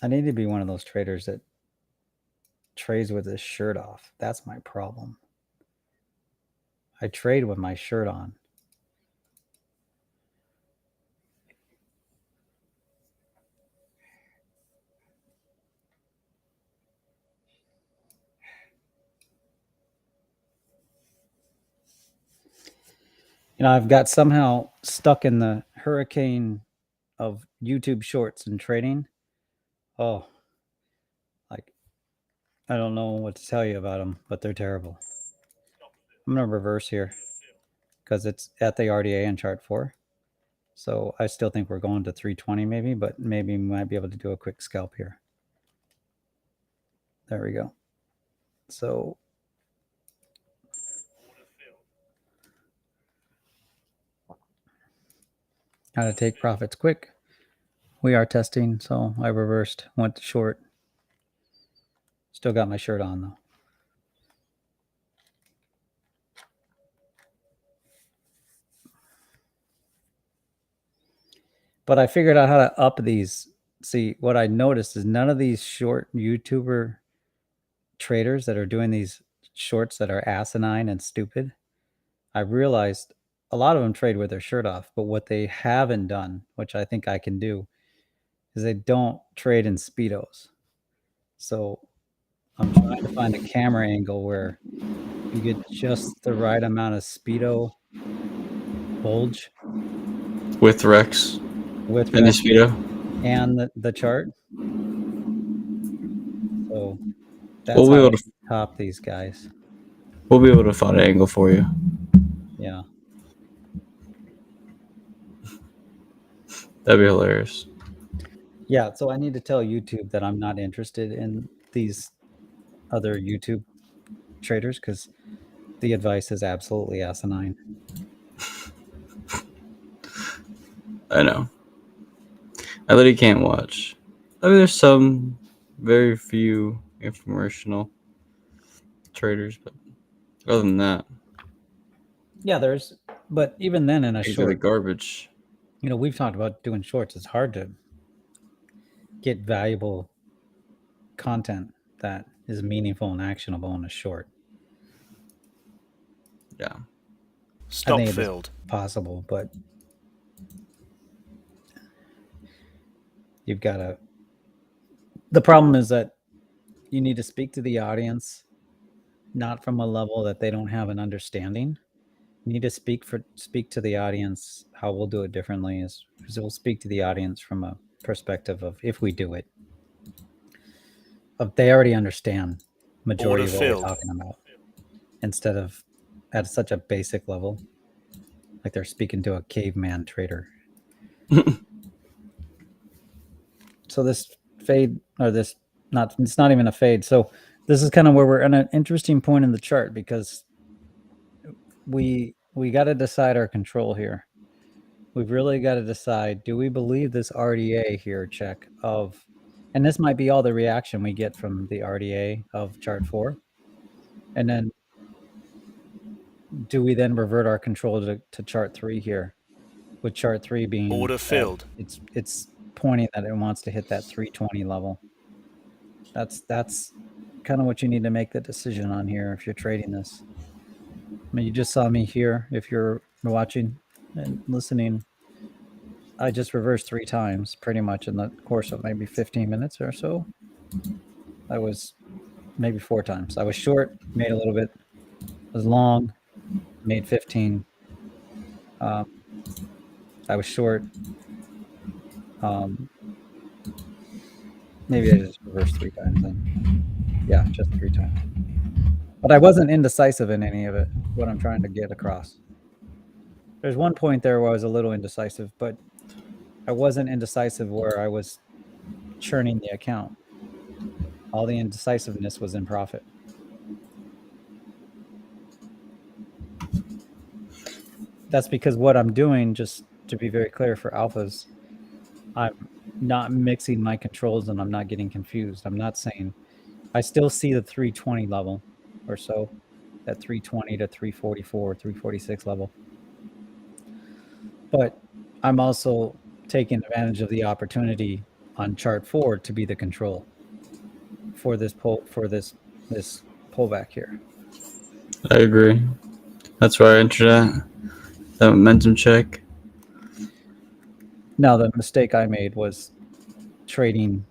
I need to be one of those traders that trades with his shirt off. That's my problem. I trade with my shirt on. I've got somehow stuck in the hurricane of YouTube shorts and trading. Oh, like, I don't know what to tell you about them, but they're terrible. I'm going to reverse here because it's at the RDA in chart 4. So I still think we're going to 320 maybe, but maybe we might be able to do a quick scalp here. There we go. So how to take profits quick. We are testing, so I reversed, went to short. Still got my shirt on though. But I figured out how to up these. See, what I noticed is none of these short YouTuber traders that are doing these shorts that are asinine and stupid, I realized a lot of them trade with their shirt off. But what they haven't done, which I think I can do, is they don't trade in Speedos. So I'm trying to find a camera angle where you get just the right amount of Speedo bulge With Rex with and the Rex Speedo. and the chart. So that's We'll be how able I to top these guys. find an angle for you. Yeah. That'd be hilarious. Yeah. So I need to tell YouTube that I'm not interested in these other YouTube traders because the advice is absolutely asinine. I know. I literally can't watch. I mean, there's some very few informational traders, but other than that, Yeah, but even then in a these are the short, garbage. we've talked about doing shorts. It's hard to get valuable content that is meaningful and actionable in a short. Yeah. I Stop think it is filled. possible, but you've got to. The problem is that you need to speak to the audience, not from a level that they don't have an understanding. You need to speak to the audience. How we'll do it differently is we'll speak to the audience from a perspective of if we do it, they already understand majority Order of what we're filled. talking about, instead of at such a basic level, like they're speaking to a caveman trader. So this fade, or this it's not even a fade. So this is kind of where we're at an interesting point in the chart because we got to decide our control here. We've really got to decide, do we believe this RDA here check of, and this might be all the reaction we get from the RDA of chart 4. And then do we then revert our control to chart 3 here, with chart 3 being Order filled. It's pointing that it wants to hit that 320 level. That's kind of what you need to make the decision on here if you're trading this. I mean, you just saw me here. If you're watching and listening, I just reversed 3 times pretty much in the course of maybe 15 minutes or so. I was maybe 4 times. I was short, made a little bit, was long, made 15. I was short. Maybe I just reversed 3 times then. Yeah, just 3 times. But I wasn't indecisive in any of it, what I'm trying to get across. There's one point there where I was a little indecisive, but I wasn't indecisive where I was churning the account. All the indecisiveness was in profit. That's because what I'm doing, just to be very clear for alphas, I'm not mixing my controls and I'm not getting confused. I'm not saying, I still see the 320 level or so, that 320 to 344, 346 level. But I'm also taking advantage of the opportunity on chart 4 to be the control for this this pullback here. I agree. That's why I entered that momentum check. Now the mistake I made was trading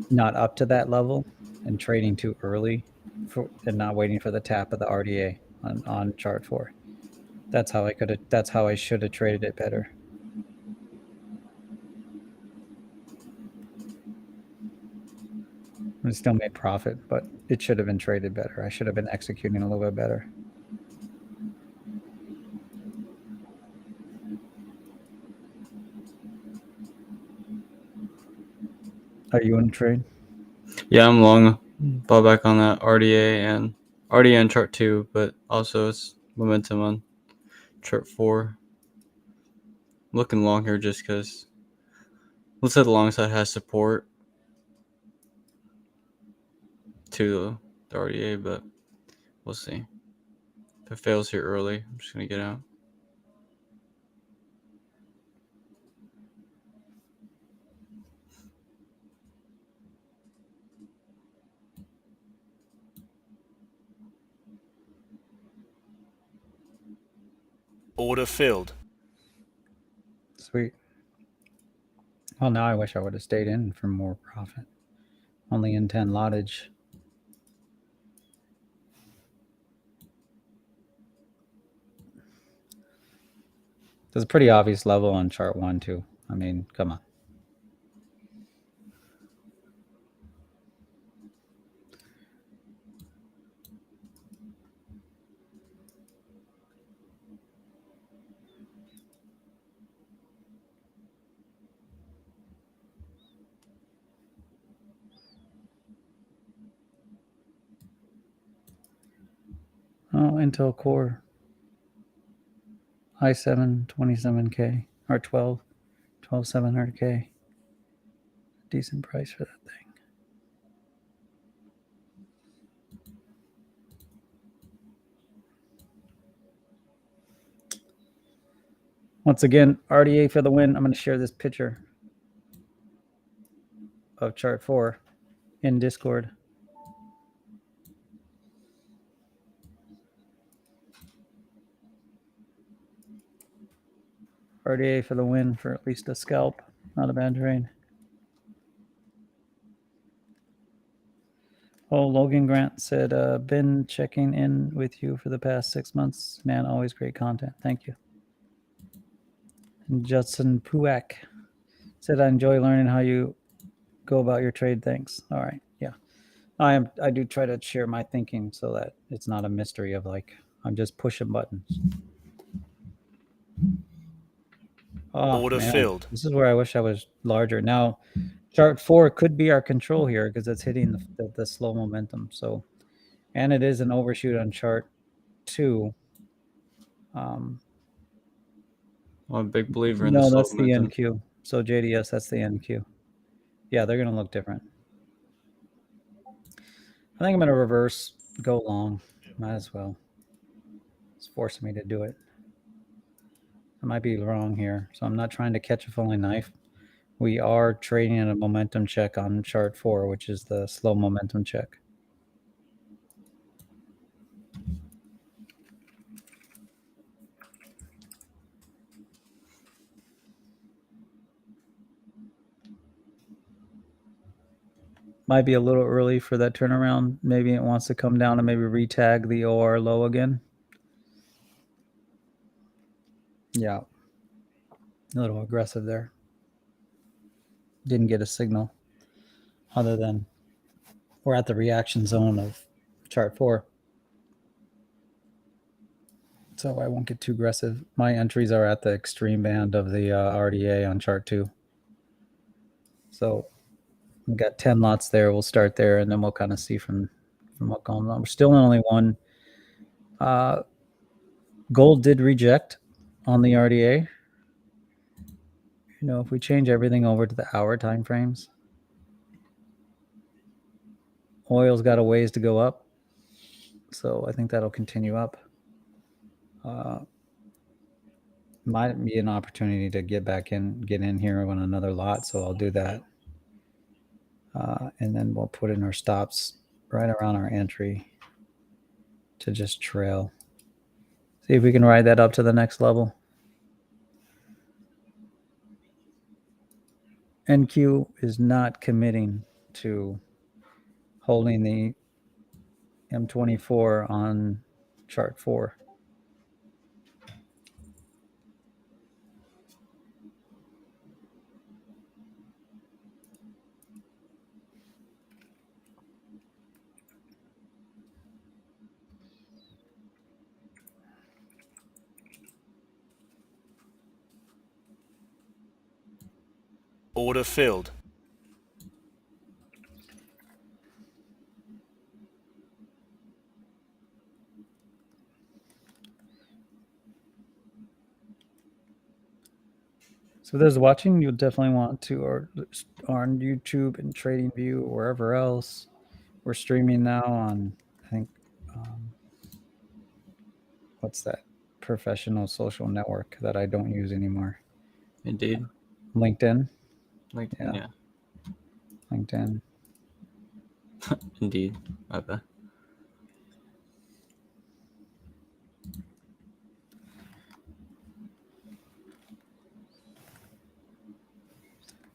not up to that level and trading too early and not waiting for the tap of the RDA on chart 4. That's how I should have traded it better. I still made profit, but it should have been traded better. I should have been executing a little bit better. Are you in a trade? Yeah, I'm long. Bought back on that RDA and chart 2, but also it's momentum on chart 4. Looking long here just because looks like the long side has support to the RDA, but we'll see. If it fails here early, I'm just going to get out. Order filled. Sweet. Well, now I wish I would have stayed in for more profit. Only in 10 lottage. There's a pretty obvious level on chart 1 too. I mean, come on. Oh, Intel Core. i7 27K or 12700K. Decent price for that thing. Once again, RDA for the win. I'm going to share this picture of chart 4 in Discord. RDA for the win for at least a scalp. Not a bad trade. Oh, Logan Grant said, been checking in with you for the past 6 months. Man, always great content. Thank you. And Judson Puak said, I enjoy learning how you go about your trade. Thanks. All right. Yeah. I do try to share my thinking so that it's not a mystery of like, I'm just pushing buttons. Oh, Order man. filled. This is where I wish I was larger. Now, chart 4 could be our control here because it's hitting the slow momentum. So, and it is an overshoot on chart 2. I'm a big believer in No, the slow that's the momentum. NQ. So JDS, that's the NQ. Yeah, they're going to look different. I think I'm going to reverse, go long. Might as well. It's forcing me to do it. I might be wrong here. So I'm not trying to catch a falling knife. We are trading at a momentum check on chart 4, which is the slow momentum check. Might be a little early for that turnaround. Maybe it wants to come down and maybe retag the OR low again. Yeah. A little aggressive there. Didn't get a signal other than we're at the reaction zone of chart 4. So I won't get too aggressive. My entries are at the extreme band of the RDA on chart 2. So we've got 10 lots there. We'll start there, and then we'll kind of see from what going on. We're still in only one. Gold did reject on the RDA. You know, if we change everything over to the hour time frames, oil's got a ways to go up. So I think that'll continue up. might be an opportunity to get in here on another lot, so I'll do that. And then we'll put in our stops right around our entry to just trail. See if we can ride that up to the next level. NQ is not committing to holding the M24 on chart 4. Order filled. So for those watching, you'll definitely want to, or on YouTube and TradingView or wherever else. We're streaming now on, I think, what's that professional social network that I don't use anymore? Indeed. LinkedIn. LinkedIn, yeah. LinkedIn. Indeed. My bad.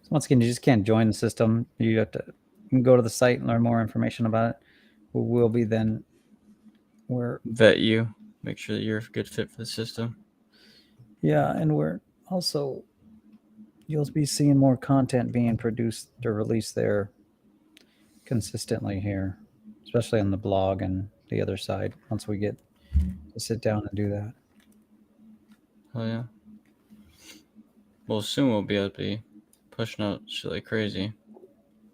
So once again, you just can't join the system. You have to go to the site and learn more information about it. We'll be then. Vet you. Make sure that you're a good fit for the system. Yeah, and we're also, you'll be seeing more content being produced or released there consistently here, especially on the blog and the other side once we get to sit down and do that. Oh, yeah. Well, soon we'll be able to be pushing out shit like crazy.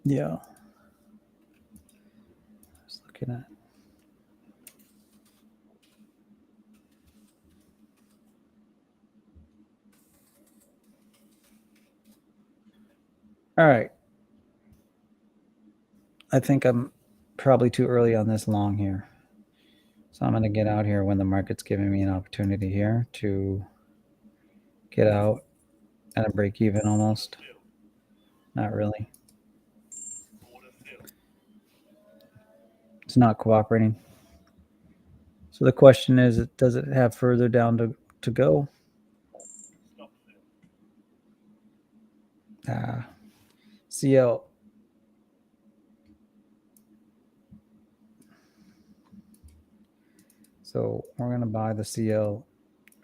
Yeah. Just looking at. All right. I think I'm probably too early on this long here. So I'm going to get out here when the market's giving me an opportunity here to get out at a break even almost. Not really. It's not cooperating. So the question is, does it have further down to go? CL. So we're going to buy the CL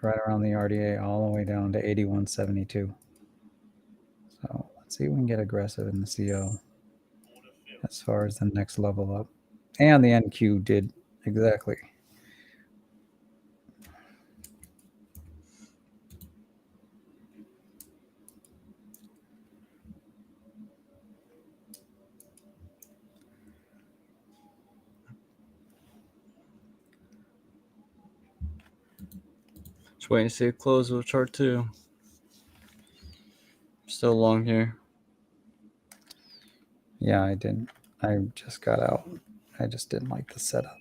right around the RDA all the way down to 81.72. So let's see if we can get aggressive in the CL as far as the next level up. And the NQ did exactly. Just waiting to see it close with chart 2. Still long here. Yeah, I didn't. I just got out. I just didn't like the setup.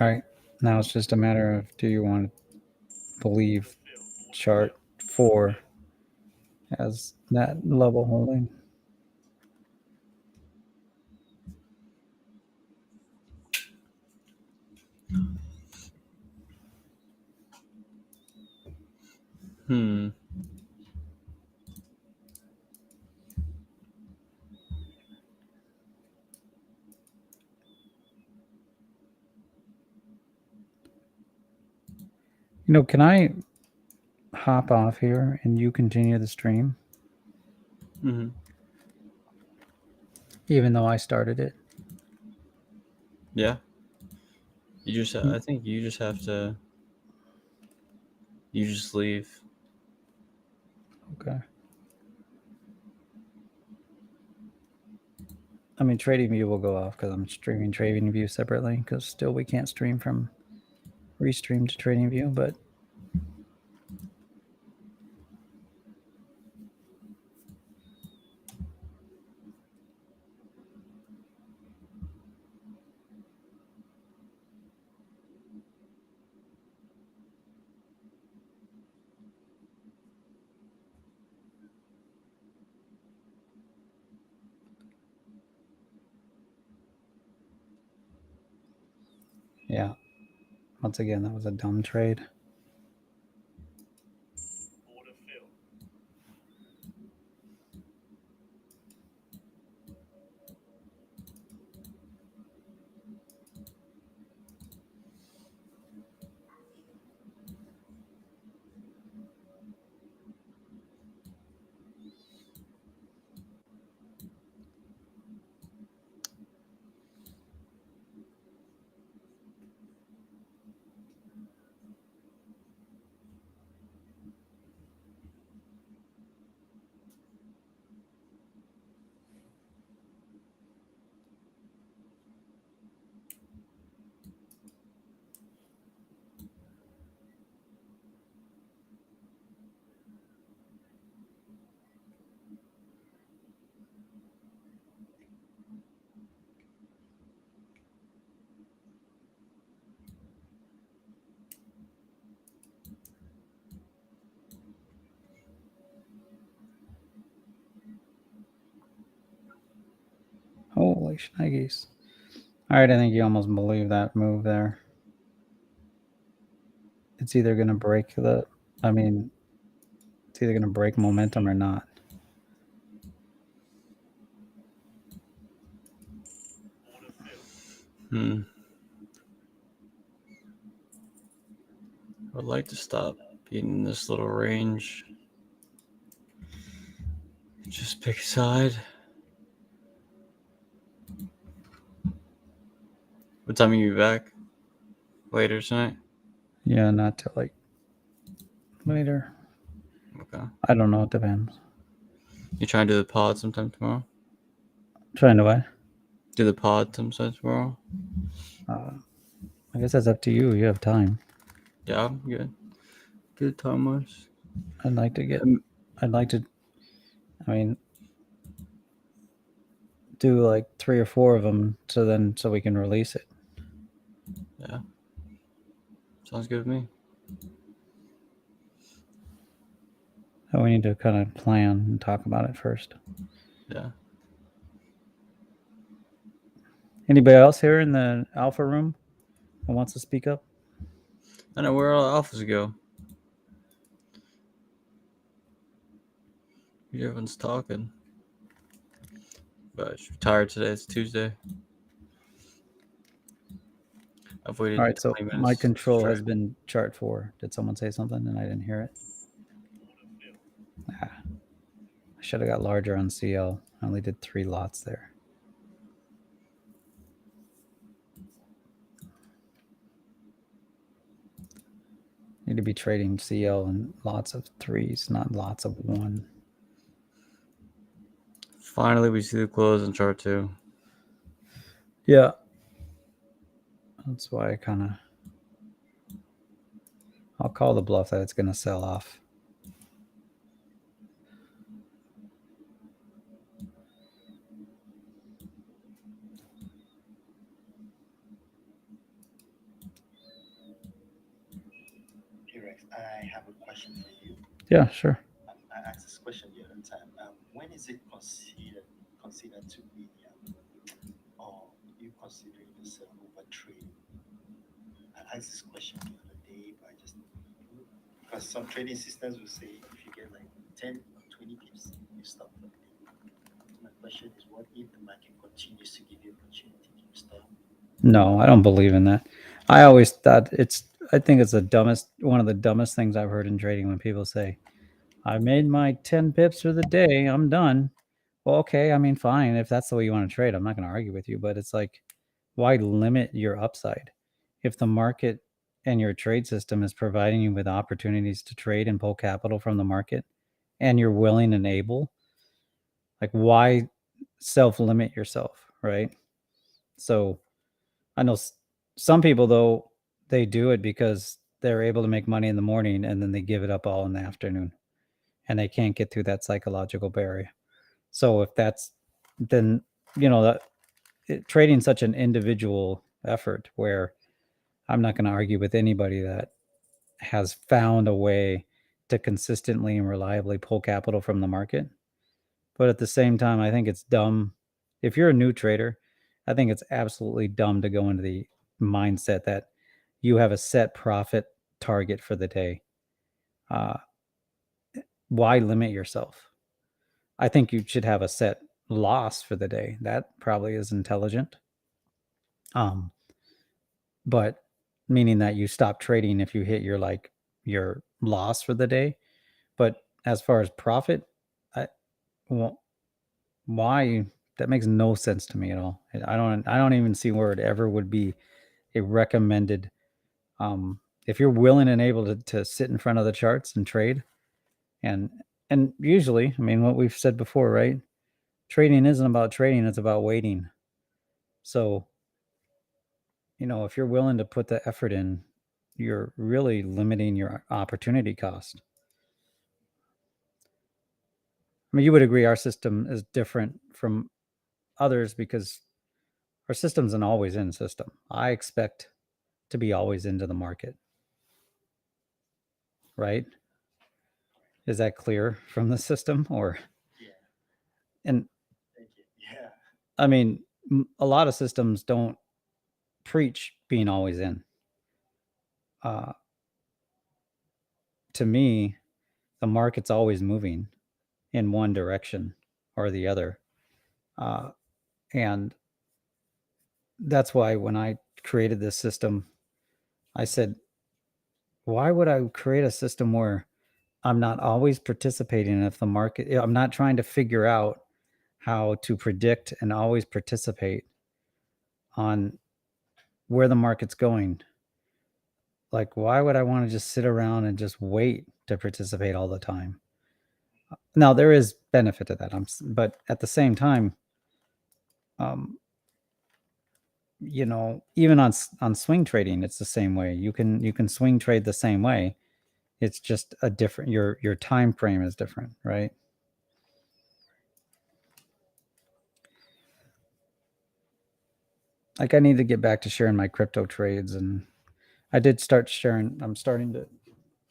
All right. Now it's just a matter of, do you want to believe chart 4 has that level holding? Hmm. Can I hop off here and you continue the stream, Mm-hmm. even though I started it? Yeah. I think you just have to. You just leave. Okay. I mean, Trading View will go off because I'm streaming Trading View separately, because still we can't stream from Restream to Trading View, but yeah. Once again, that was a dumb trade. Order filled. Holy shnikes. All right, I think you almost believe that move there. It's either going to break it's either going to break momentum or not. Order filled. Hmm. I'd like to stop being in this little range. Just pick a side. What time are you back? Later tonight? Yeah, not till like later. Okay. I don't know. It depends. You trying to do the pod sometime tomorrow? Trying to what? Do the pod sometime tomorrow? I guess that's up to you. You have time. Yeah, I'm good. Good time wise. I'd like to get. I'd like to. I mean, do like 3 or 4 of them, so we can release it. Yeah. Sounds good with me. So we need to kind of plan and talk about it first. Yeah. Anybody else here in the alpha room who wants to speak up? I know where all the alphas go. Everyone's talking. But I'm tired today. It's Tuesday. I've waited All right, so 20 minutes. my control has straight. been chart 4. Did someone say something and I didn't hear it? Order filled. I should have got larger on CL. I only did 3 lots there. Need to be trading CL in lots of 3s, not lots of 1. Finally, we see the close in chart 2. Yeah. That's why I'll call the bluff that it's going to sell off. I have a question for you. Yeah, sure. I asked this question the other time. When is it considered to be, or you considering yourself over trading? I asked this question the other day, but I just because some trading systems will say if you get like 10 or 20 pips, you stop for the day. My question is, what if the market continues to give you opportunity? Do you stop? No, I don't believe in that. I always thought I think it's one of the dumbest things I've heard in trading when people say, I made my 10 pips for the day, I'm done. Well, okay, I mean, fine. If that's the way you want to trade, I'm not going to argue with you, but it's like, why limit your upside? If the market and your trade system is providing you with opportunities to trade and pull capital from the market and you're willing and able, like, why self limit yourself, right? So I know some people, though, they do it because they're able to make money in the morning and then they give it up all in the afternoon and they can't get through that psychological barrier. So if that's, then, that trading such an individual effort where I'm not going to argue with anybody that has found a way to consistently and reliably pull capital from the market. But at the same time, I think it's dumb. If you're a new trader, I think it's absolutely dumb to go into the mindset that you have a set profit target for the day. Why limit yourself? I think you should have a set loss for the day. That probably is intelligent. But meaning that you stop trading if you hit your loss for the day. But as far as profit, well, why? That makes no sense to me at all. I don't even see where it ever would be a recommended. If you're willing and able to sit in front of the charts and trade, and usually, I mean, what we've said before, right? Trading isn't about trading; it's about waiting. So, if you're willing to put the effort in, you're really limiting your opportunity cost. I mean, you would agree our system is different from others because our system's an always in system. I expect to be always into the market, right? Is that clear from the system? Or, Yeah, and thank you. Yeah, I mean, a lot of systems don't preach being always in. Uh, to me, the market's always moving in one direction or the other. And that's why when I created this system, I said, why would I create a system where I'm not always participating if the market, I'm not trying to figure out how to predict and always participate on where the market's going. Like, why would I want to just sit around and just wait to participate all the time? Now, there is benefit to that. But at the same time, um, even on swing trading, it's the same way. You can swing trade the same way. It's just a different, your time frame is different, right? Like, I need to get back to sharing my crypto trades, and I did start sharing. I'm starting to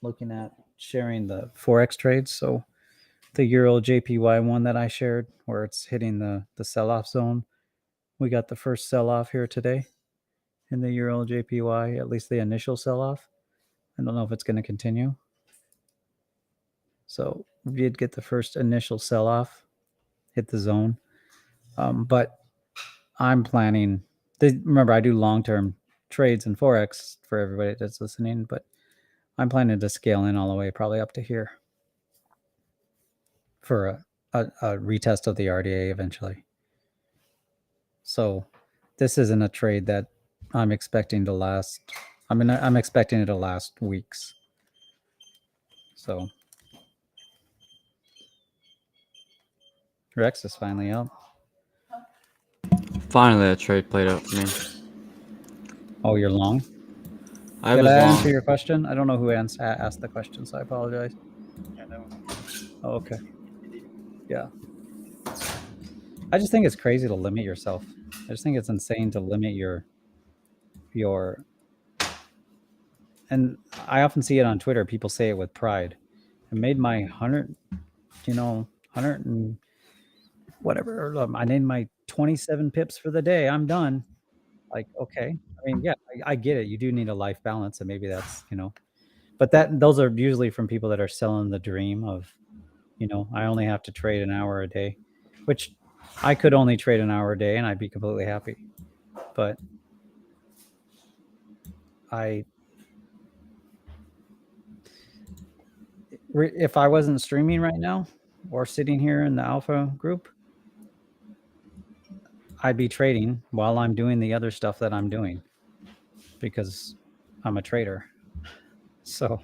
looking at sharing the forex trades. So the Euro JPY one that I shared, where it's hitting the sell off zone, we got the first sell off here today in the Euro JPY. At least the initial sell off. I don't know if it's going to continue. So we did get the first initial sell off, hit the zone. But I'm planning. Remember, I do long term trades in forex for everybody that's listening, but I'm planning to scale in all the way, probably up to here, for a retest of the RDA eventually. So this isn't a trade that I'm expecting to last. I'm expecting it to last weeks. So Rex is finally out. Finally, that trade played out for me. Oh, you're long? I Did was I long. answer your question? I don't know who asked the question, so I apologize. yeah, that was. Oh, okay. You did. Yeah. I just think it's crazy to limit yourself. I just think it's insane to limit your and I often see it on Twitter. People say it with pride. I made my 100, 100 and whatever. I made my 27 pips for the day. I'm done. Like, okay. I mean, yeah, I get it. You do need a life balance, and maybe that's, but those are usually from people that are selling the dream of, I only have to trade an hour a day, which I could only trade an hour a day and I'd be completely happy. But if I wasn't streaming right now or sitting here in the alpha group, I'd be trading while I'm doing the other stuff that I'm doing because I'm a trader. So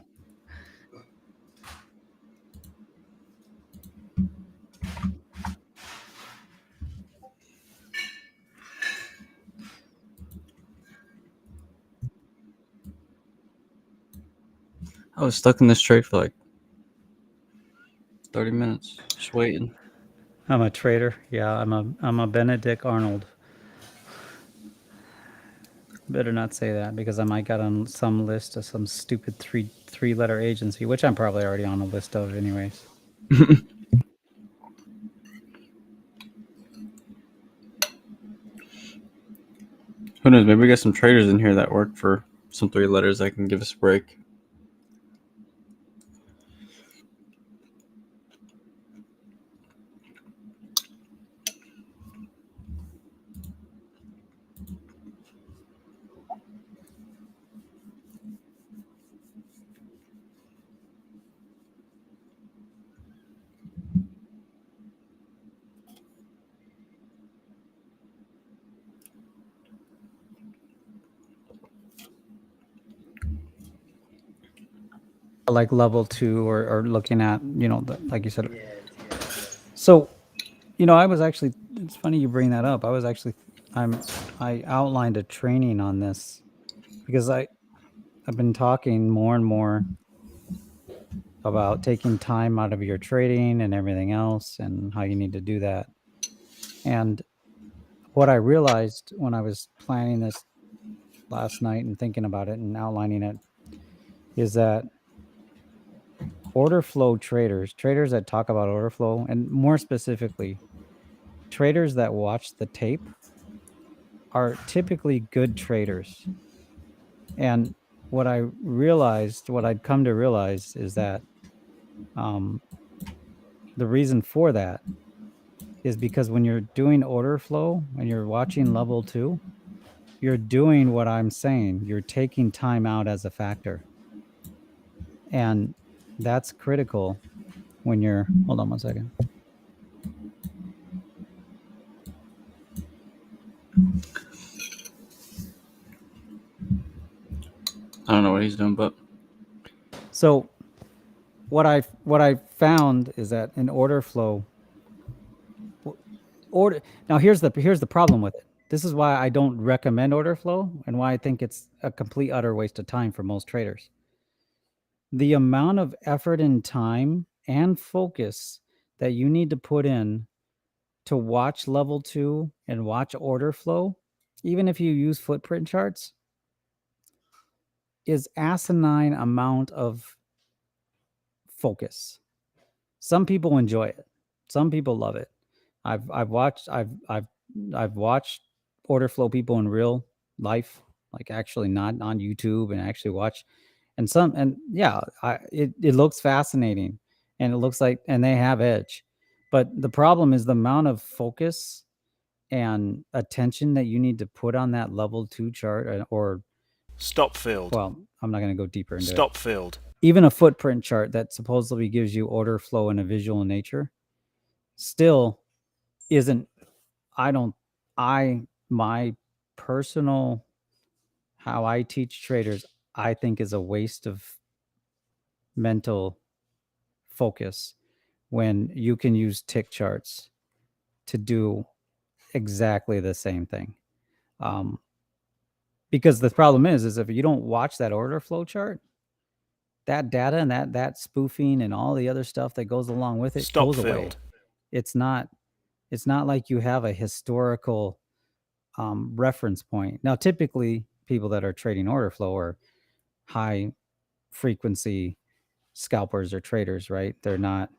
I was stuck in this trade for like 30 minutes, just waiting. I'm a trader. Yeah, I'm a Benedict Arnold. Better not say that because I might get on some list of some stupid three letter agency, which I'm probably already on a list of anyways. Who knows? Maybe we got some traders in here that work for some 3 letters that can give us a break. Like level 2 or looking at, like you said. Yeah, yeah. So, I was actually, it's funny you bring that up. I outlined a training on this because I've been talking more and more about taking time out of your trading and everything else and how you need to do that. And what I realized when I was planning this last night and thinking about it and outlining it is that order flow traders that talk about order flow, and more specifically, traders that watch the tape are typically good traders. And what I'd come to realize is that the reason for that is because when you're doing order flow and you're watching level 2, you're doing what I'm saying. You're taking time out as a factor. And that's critical when you're, hold on one second. I don't know what he's doing, but So what I found is that in order flow, now here's the problem with it. This is why I don't recommend order flow and why I think it's a complete utter waste of time for most traders. The amount of effort and time and focus that you need to put in to watch level 2 and watch order flow, even if you use footprint charts, is asinine amount of focus. Some people enjoy it. Some people love it. I've watched order flow people in real life, like actually not on YouTube, and actually watch, and yeah, it looks fascinating, and it looks like, and they have edge, but the problem is the amount of focus and attention that you need to put on that level 2 chart, or Stop field. well, I'm not going to go deeper into it. Stop field. Even a footprint chart that supposedly gives you order flow in a visual nature still isn't, my personal, how I teach traders, I think is a waste of mental focus when you can use tick charts to do exactly the same thing. Because the problem is if you don't watch that order flow chart, that data and that spoofing and all the other stuff that goes along with it Stop goes away. field. It's not like you have a historical reference point. Now, typically, people that are trading order flow are high frequency scalpers or traders, right? They're not,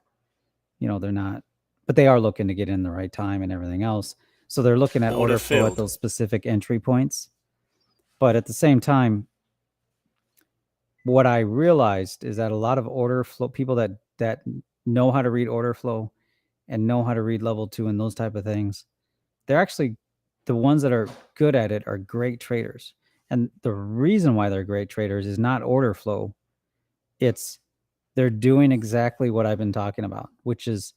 they're not, but they are looking to get in the right time and everything else. So they're looking at Order order flow at filled. those specific entry points. But at the same time, what I realized is that a lot of order flow people that know how to read order flow and know how to read level 2 and those type of things, they're actually the ones that are good at it are great traders. And the reason why they're great traders is not order flow. It's they're doing exactly what I've been talking about, which is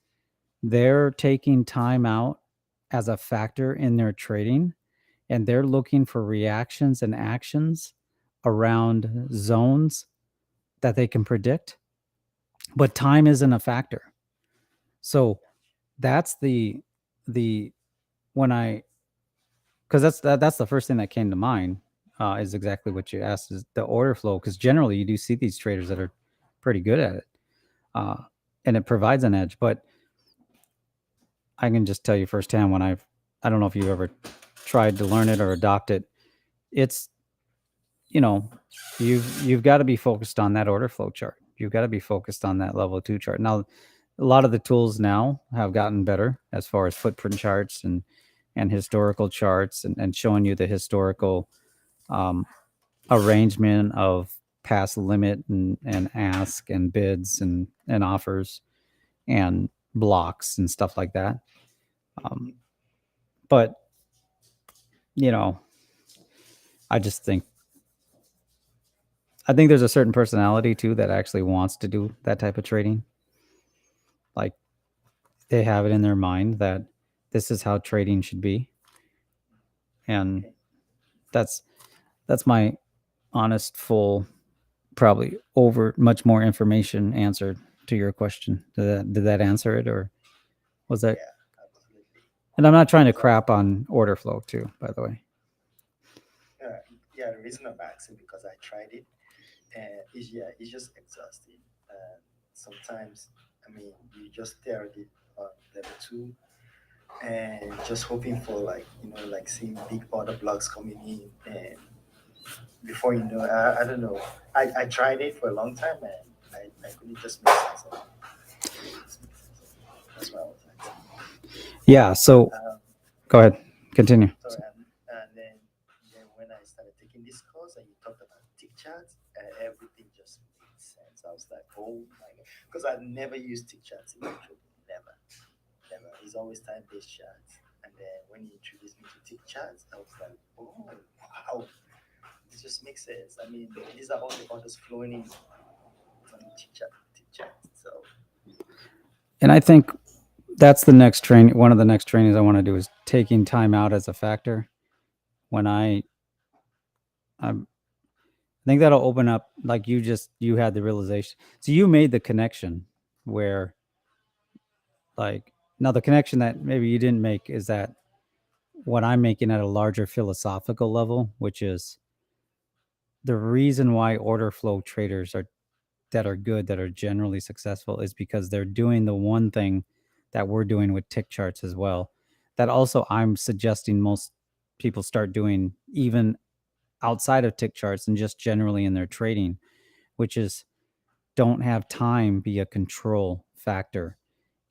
they're taking time out as a factor in their trading, and they're looking for reactions and actions around zones that they can predict, but time isn't a factor. So that's the when I because that's the first thing that came to mind, is exactly what you asked, is the order flow, because generally you do see these traders that are pretty good at it, and it provides an edge. But I can just tell you firsthand, when I don't know if you've ever tried to learn it or adopt it, it's, you've got to be focused on that order flow chart. You've got to be focused on that level 2 chart. Now, a lot of the tools now have gotten better as far as footprint charts and historical charts, and showing you the historical arrangement of past limit and ask and bids and offers and blocks and stuff like that. But I just think there's a certain personality too that actually wants to do that type of trading. Like, they have it in their mind that this is how trading should be. And that's my honest, full, probably over much more information answer to your question. Did that answer it, or was that? Yeah, absolutely. And I'm not trying to crap on order flow too, by the way. Yeah, the reason I'm asking because I tried it, and it's just exhausting. Sometimes, I mean, you just stare at it on level 2, and just hoping for, like, like seeing big order blocks coming in, and before you know, I don't know. I tried it for a long time, and I couldn't just make sense of it. That's why I was asking. Yeah. So Um, go ahead, continue. so and then when I started taking this course and you talked about tick charts, everything just made sense. I was like, oh my god, because I never used tick charts in my trading, never. It's always time-based charts. And then when you introduced me to tick charts, I was like, oh wow, this just makes sense. I mean, these are all the orders flowing in from tick chart. So And I think that's the next train. One of the next trainings I want to do is taking time out as a factor. When I think that'll open up, like you had the realization. So you made the connection where, like, now the connection that maybe you didn't make is that what I'm making at a larger philosophical level, which is the reason why order flow traders that are good, that are generally successful, is because they're doing the one thing that we're doing with tick charts as well. That also I'm suggesting most people start doing, even outside of tick charts and just generally in their trading, which is don't have time be a control factor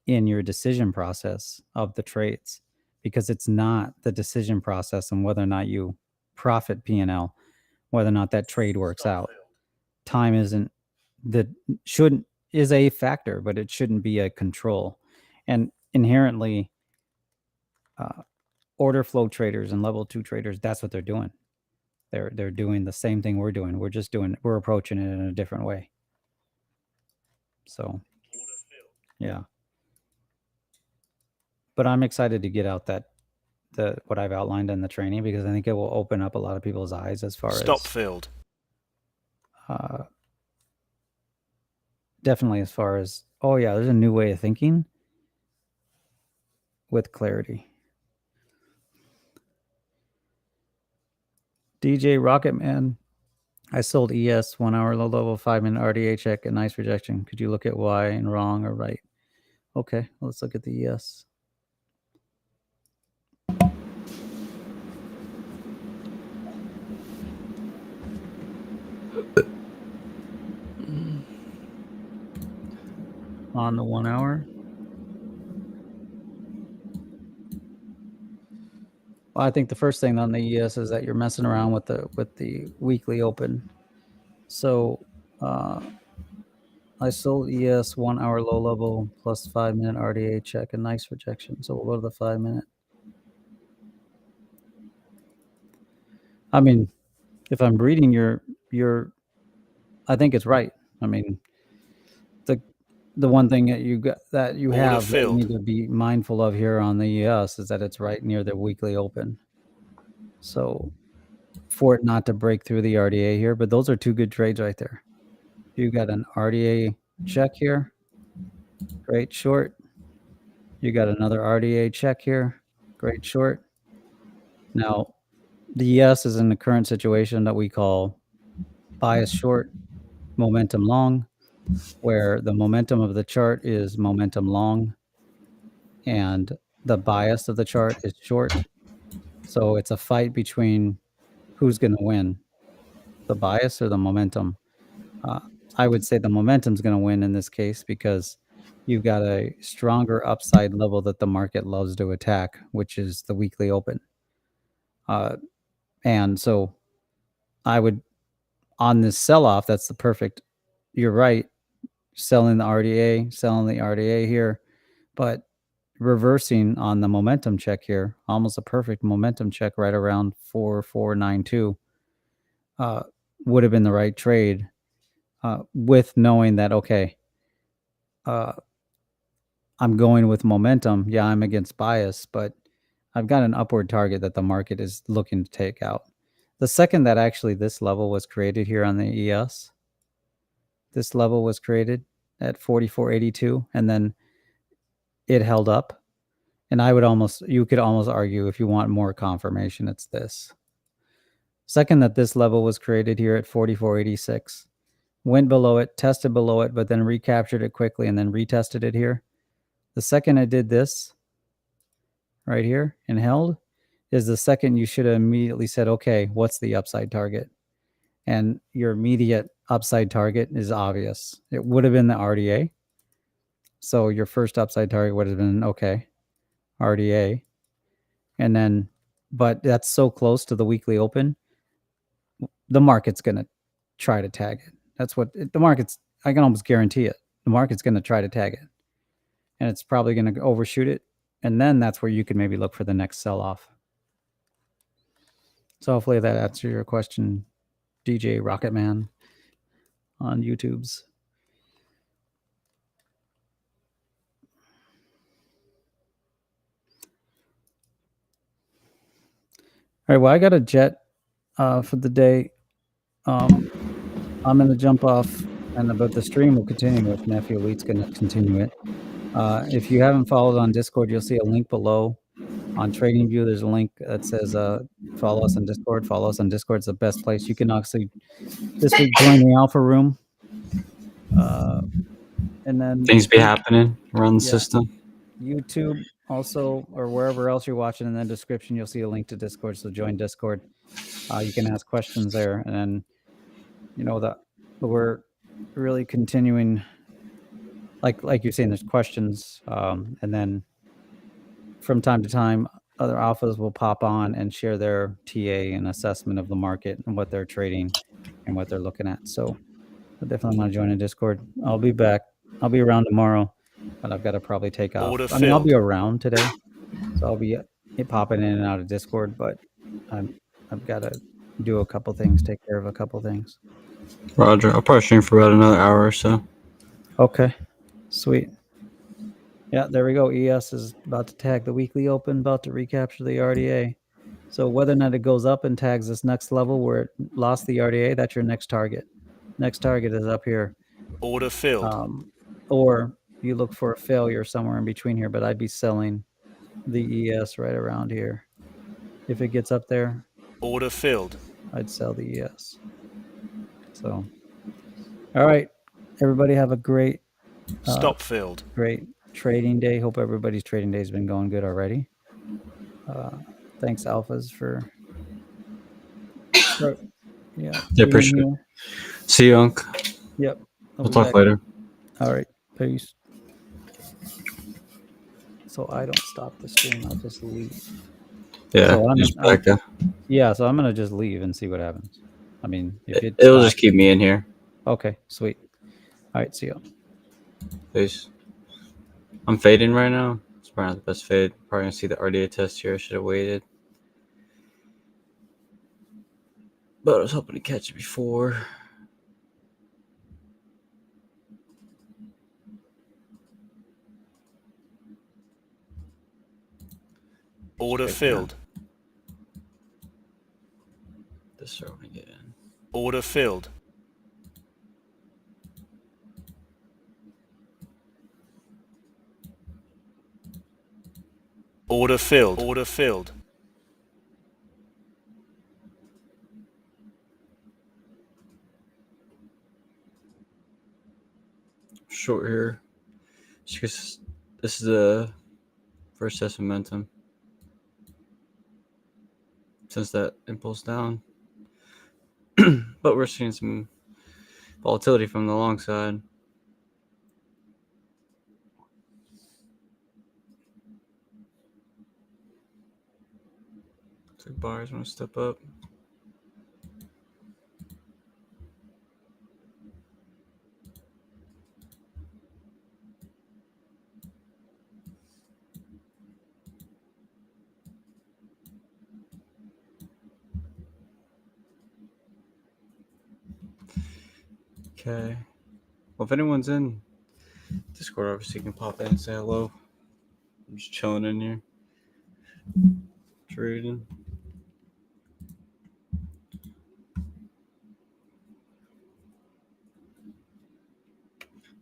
in your decision process of the trades, because it's not the decision process and whether or not you profit P&L, whether or not that trade works Stop out. filled. Time isn't the shouldn't is a factor, but it shouldn't be a control. And inherently, order flow traders and level 2 traders, that's what they're doing. They're doing the same thing we're doing. We're approaching it in a different way. So Order filled. yeah. But I'm excited to get out what I've outlined in the training, because I think it will open up a lot of people's eyes as far Stop as filled. Definitely as far as, oh yeah, there's a new way of thinking with clarity. DJ Rocketman, I sold ES 1 hour low level 5-minute RDA check, a nice rejection. Could you look at why and wrong or right? Okay, let's look at the ES. on the 1 hour. Well, I think the first thing on the ES is that you're messing around with the weekly open. So I sold ES 1 hour low level plus 5 minute RDA check, a nice rejection. So we'll go to the 5 minute. I mean, if I'm reading your, I think it's right. I mean, the one thing that you got that you Order have that you filled. need to be mindful of here on the ES is that it's right near the weekly open. So for it not to break through the RDA here, but those are two good trades right there. You got an RDA check here, great short. You got another RDA check here, great short. Now, the ES is in the current situation that we call bias short, momentum long, where the momentum of the chart is momentum long and the bias of the chart is short. So it's a fight between who's going to win, the bias or the momentum. I would say the momentum's going to win in this case because you've got a stronger upside level that the market loves to attack, which is the weekly open. And so I would, on this sell-off, that's the perfect, you're right, selling the RDA here, but reversing on the momentum check here, almost a perfect momentum check right around 4492 would have been the right trade with knowing that, okay, I'm going with momentum. Yeah, I'm against bias, but I've got an upward target that the market is looking to take out. The second that actually this level was created here on the ES, this level was created at 4482, and then it held up. And you could almost argue if you want more confirmation, it's this. Second that this level was created here at 4486, went below it, tested below it, but then recaptured it quickly and then retested it here. The second it did this right here and held is the second you should have immediately said, okay, what's the upside target? And your immediate upside target is obvious. It would have been the RDA. So your first upside target would have been, okay, RDA. And then, but that's so close to the weekly open, the market's going to try to tag it. That's what the market's, I can almost guarantee it. The market's going to try to tag it. And it's probably going to overshoot it. And then that's where you can maybe look for the next sell off. So hopefully that answers your question, DJ Rocketman on YouTube's. All right, well, I got a jet for the day. I'm going to jump off, but the stream will continue if Nephew Elite's going to continue it. If you haven't followed on Discord, you'll see a link below. On TradingView, there's a link that says follow us on Discord. Follow us on Discord. It's the best place. You can actually this week join the Alpha Room. And then Things be happening around the Yeah. system. YouTube also, or wherever else you're watching, in the description you'll see a link to Discord. So join Discord. You can ask questions there, and then that we're really continuing. Like you're saying, there's questions, and then from time to time, other alphas will pop on and share their TA and assessment of the market and what they're trading and what they're looking at. So I definitely want to join a Discord. I'll be back. I'll be around tomorrow, but I've got to probably take off. Order I mean, I'll be filled. around today, so I'll be popping in and out of Discord, but I've got to do a couple things, take care of a couple things. Roger. I'll probably stream for about another hour or so. Okay, sweet. Yeah, there we go. ES is about to tag the weekly open, about to recapture the RDA. So whether or not it goes up and tags this next level where it lost the RDA, that's your next target. Next target is up here. Order filled. Or you look for a failure somewhere in between here, but I'd be selling the ES right around here. If it gets up there, Order filled. I'd sell the ES. So, all right, everybody have a great Stop filled. great trading day. Hope everybody's trading day has been going good already. Thanks, Alphas, for Yeah, being appreciate it. here. See you, Unc. Yep. We'll talk later. All right. Peace. so I don't stop the stream. I'll just leave. Yeah, So just back up. yeah, so I'm gonna just leave and see what happens. I mean, if it's It'll back, just keep me in here. okay, sweet. All right, see you. Peace. I'm fading right now. It's probably not the best fade. Probably gonna see the RDA test here. I should have waited. But I was hoping to catch it before. Order Check filled. This row to get in. Order filled. Order filled. Order filled. Short here. Just 'cause this is the first test momentum since that impulse down. But we're seeing some volatility from the long side. So buyers want to step up. Okay. Well, if anyone's in Discord, obviously you can pop in and say hello. I'm just chilling in here. Trading.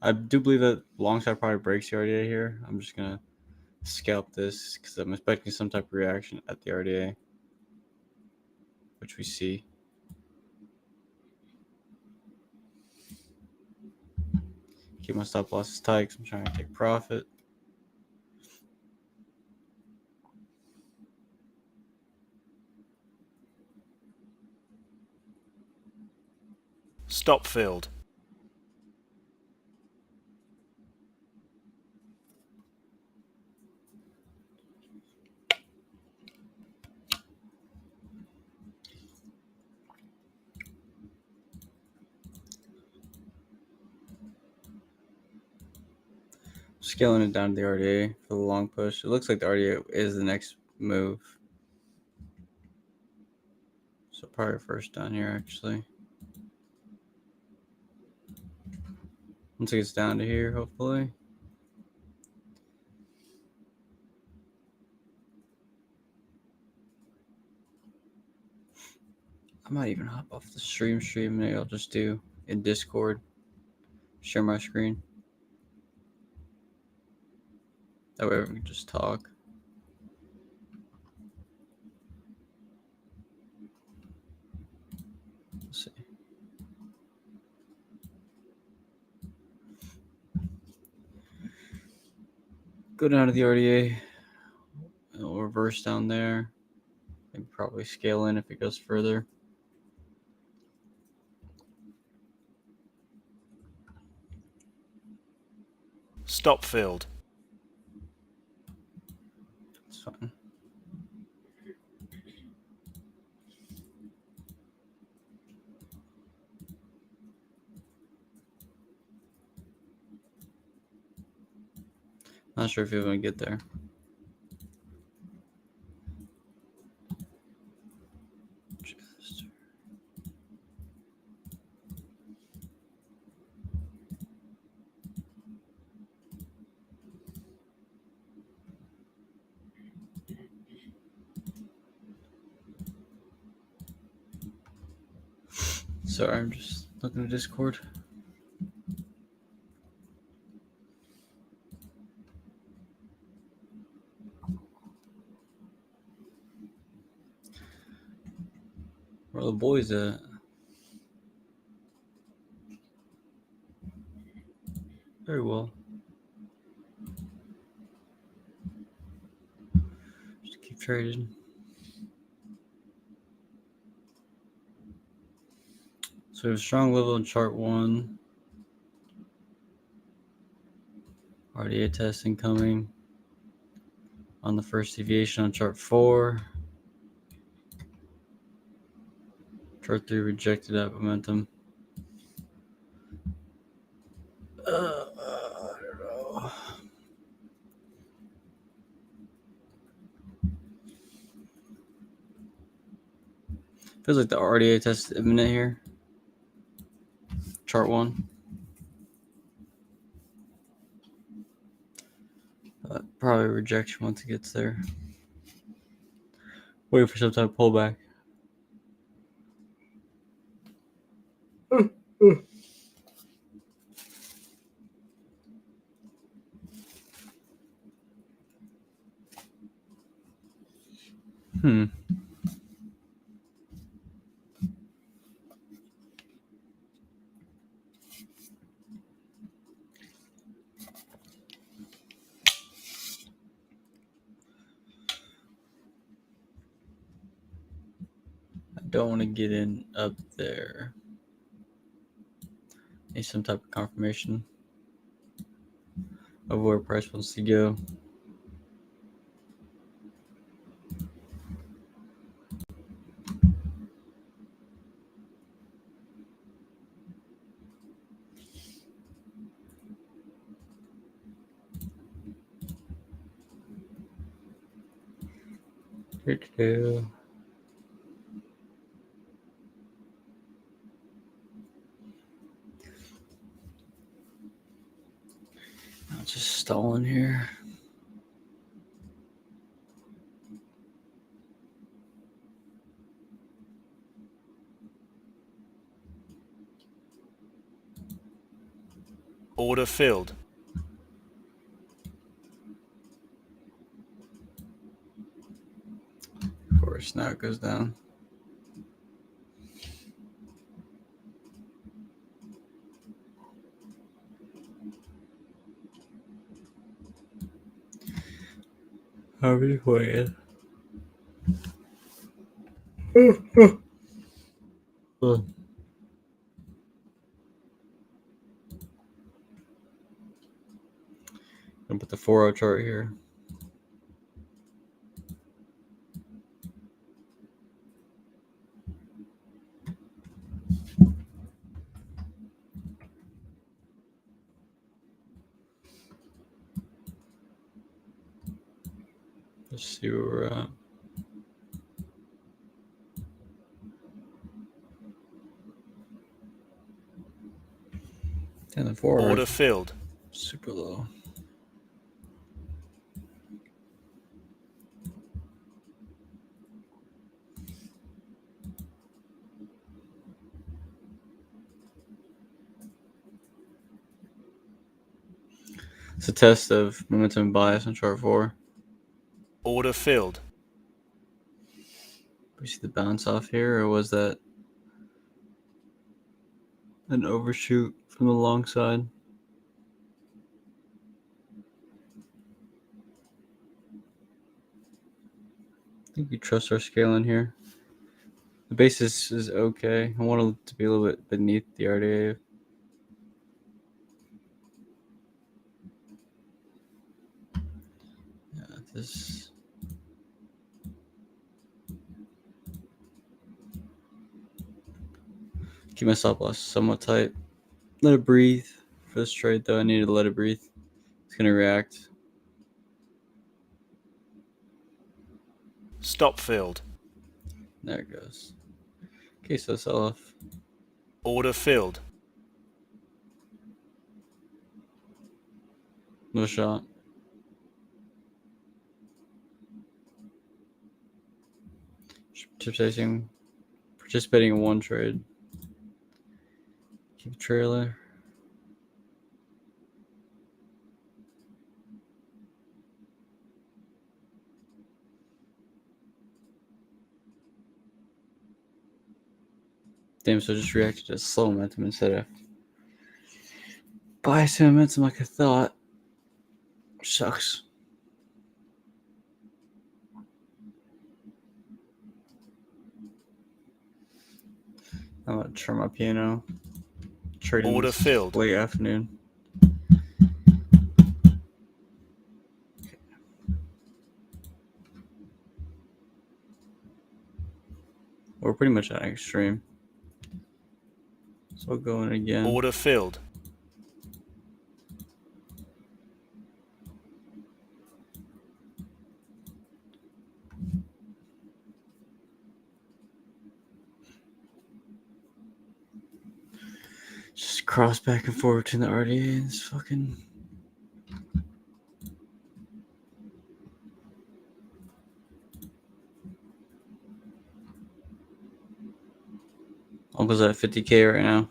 I do believe that long side probably breaks the RDA here. I'm just going to scalp this because I'm expecting some type of reaction at the RDA, which we see. Keep my stop losses tight because I'm trying to take profit. Stop filled. Scaling it down to the RDA for the long push. It looks like the RDA is the next move. So probably first down here actually. Once it gets down to here, hopefully. I might even hop off the stream. Maybe I'll just do in Discord. Share my screen. That way we can just talk. Let's see. Go down to the RDA. It'll reverse down there. And probably scale in if it goes further. Stop filled. It's fine. Not sure if you're going to get there. Just. Sorry, I'm just looking at Discord. Where are the boys at? Very well. Just keep trading. So we have a strong level in chart 1. RDA testing coming. on the first deviation on chart 4. Chart 3 rejected that momentum. I don't know. Feels like the RDA test is imminent here. Chart 1. Probably rejection once it gets there. Wait for some type of pullback. Hmm. I don't want to get in up there. Need some type of confirmation of where price wants to go. I'll just stalling here. Order filled. Of course, now it goes down. How are you playing? I'll put the 4-hour chart here. Let's see where we're at. And the 4 Order hours filled. super low. It's a test of momentum bias on chart 4. Order filled. We see the bounce off here, or was that an overshoot from the long side? I think we trust our scaling here. The basis is okay. I want it to be a little bit beneath the RDA. Yeah, this. Keep my stop loss somewhat tight. Let it breathe. For this trade, though, I needed to let it breathe. It's going to react. Stop filled. There it goes. Okay, so sell off. Order filled. No shot. Participating in one trade. Keep trailer. Damn, so I just reacted to slow momentum instead of bias momentum like I thought. Sucks. I'm gonna turn my piano. Trading Order this filled. late afternoon. We're pretty much at extreme. So I'll go in again. Order filled. Just cross back and forth between the RDA and this fucking. Uncle's at 50K right now.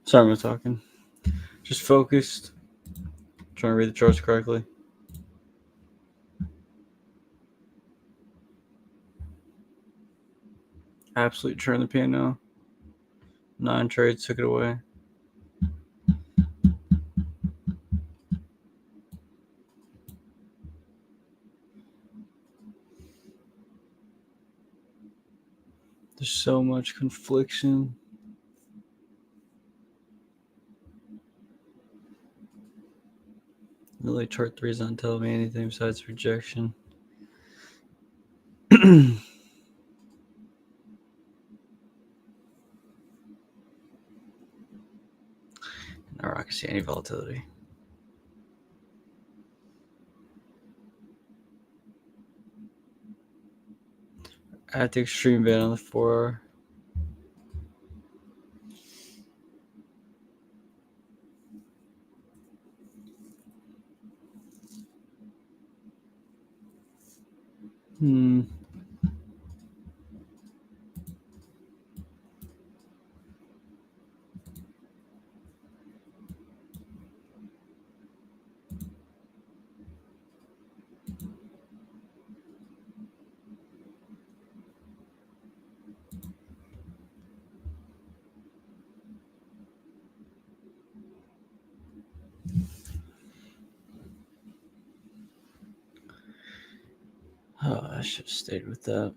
Sorry, I'm talking. Just focused. Trying to read the charts correctly. Absolute turn the piano. 9 trades took it away. There's so much confliction. Really, chart 3 is not telling me anything besides rejection. I'm not going to see any volatility. At the extreme band on the 4 hour. Oh, I should have stayed with that.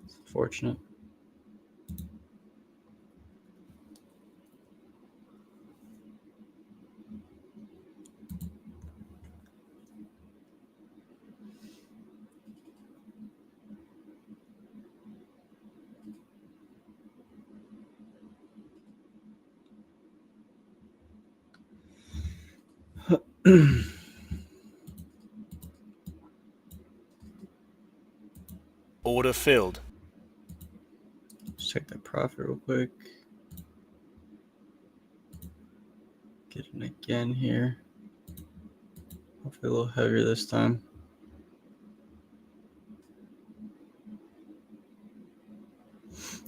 It's unfortunate. Order filled. Let's check that profit real quick. Get it again here. Hopefully a little heavier this time.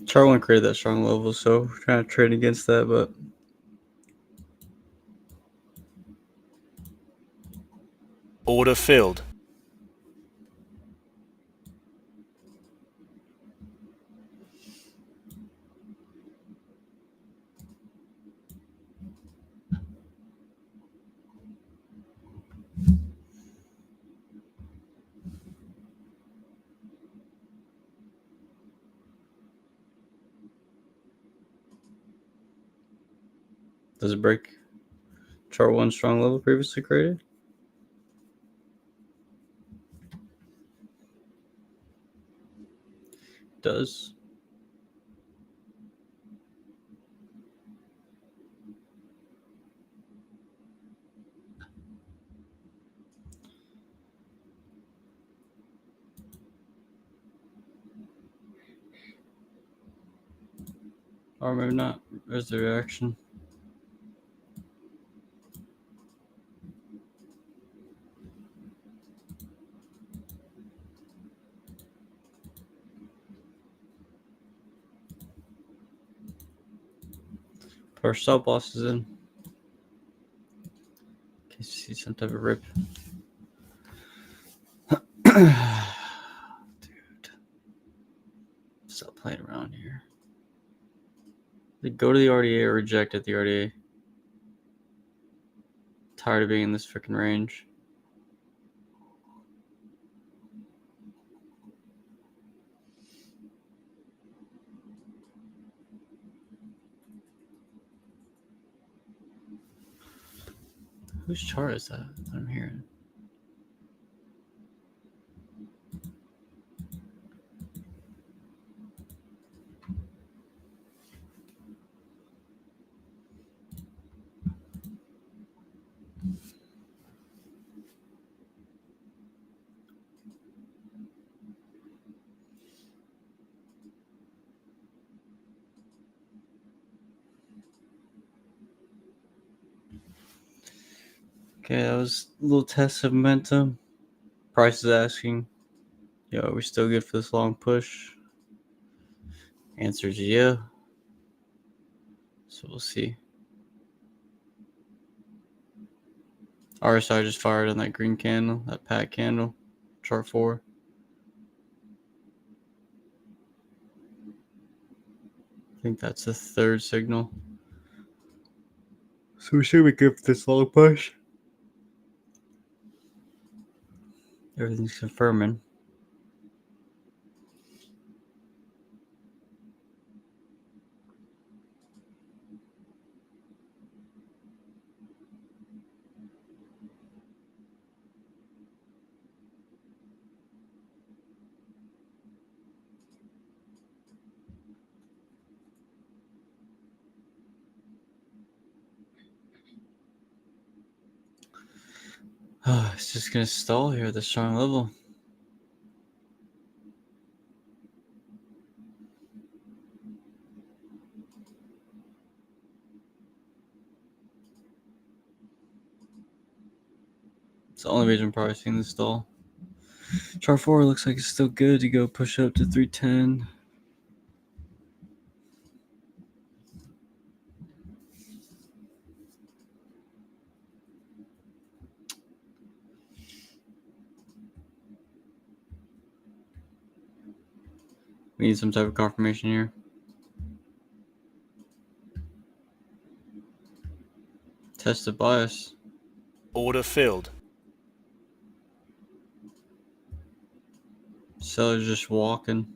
Chart won't create that strong level, so we're trying to trade against that, but Order filled. does it break chart 1 strong level previously created? Does. Or maybe not. There's the reaction. Put our stop losses in case you see some type of rip. Dude, stop playing around here. They go to the RDA or reject at the RDA. Tired of being in this freaking range. Whose chart is that I'm hearing? Okay, that was a little test of momentum. Price is asking, yo, are we still good for this long push? Answer is yeah. So we'll see. RSI just fired on that green candle, that pack candle, chart 4. I think that's the third signal. So we should be good for this long push. Everything's confirming. It's just gonna stall here at the strong level. It's the only reason I'm probably seeing this stall. Chart 4 looks like it's still good to go push up to 310. We need some type of confirmation here. Test the bias. Order filled. Seller's just walking.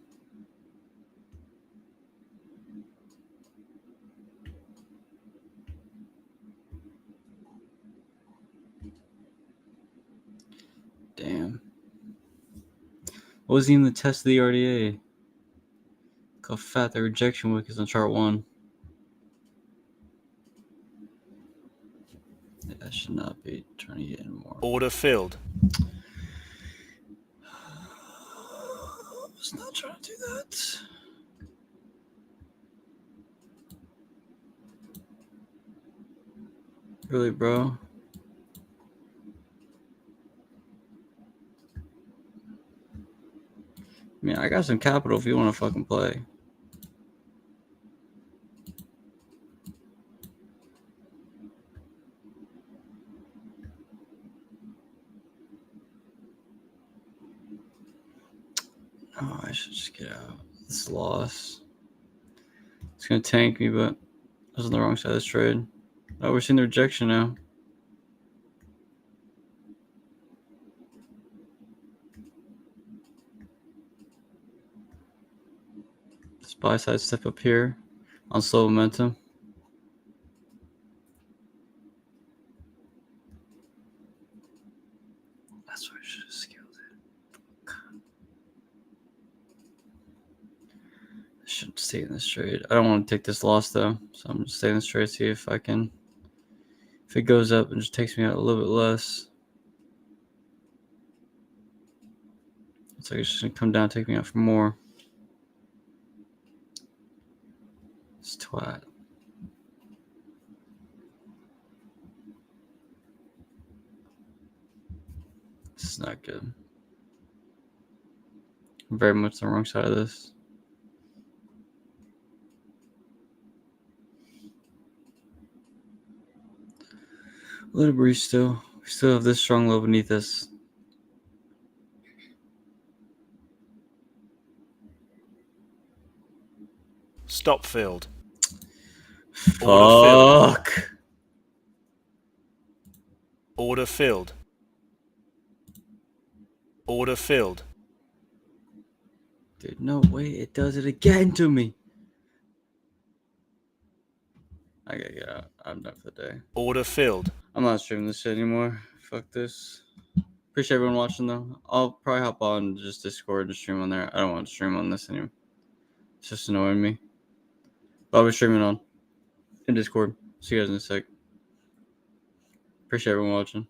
Damn. What was even the test of the RDA? Look how fat the rejection wick is on chart 1. Yeah, I should not be trying to get any more. Order filled. I was not trying to do that. Really, bro? I mean, I got some capital if you want to fucking play. Oh, I should just get out. This loss. It's going to tank me, but I was on the wrong side of this trade. Oh, we're seeing the rejection now. This buy side step up here on slow momentum. That's why I should have scaled it. I shouldn't stay in this trade. I don't want to take this loss though, so I'm just staying in this trade. See if I can. If it goes up and just takes me out a little bit less, it's like it's just gonna come down, take me out for more. It's twat. This is not good. I'm very much on the wrong side of this. Let it breathe still. We still have this strong low beneath us. Stop filled. Order filled. Fuck. Order filled. Order filled. Dude, no way. It does it again to me. I gotta get out. I'm done for the day. Order filled. I'm not streaming this shit anymore. Fuck this. Appreciate everyone watching though. I'll probably hop on just Discord and stream on there. I don't want to stream on this anymore. It's just annoying me. But I'll be streaming on in Discord. See you guys in a sec. Appreciate everyone watching.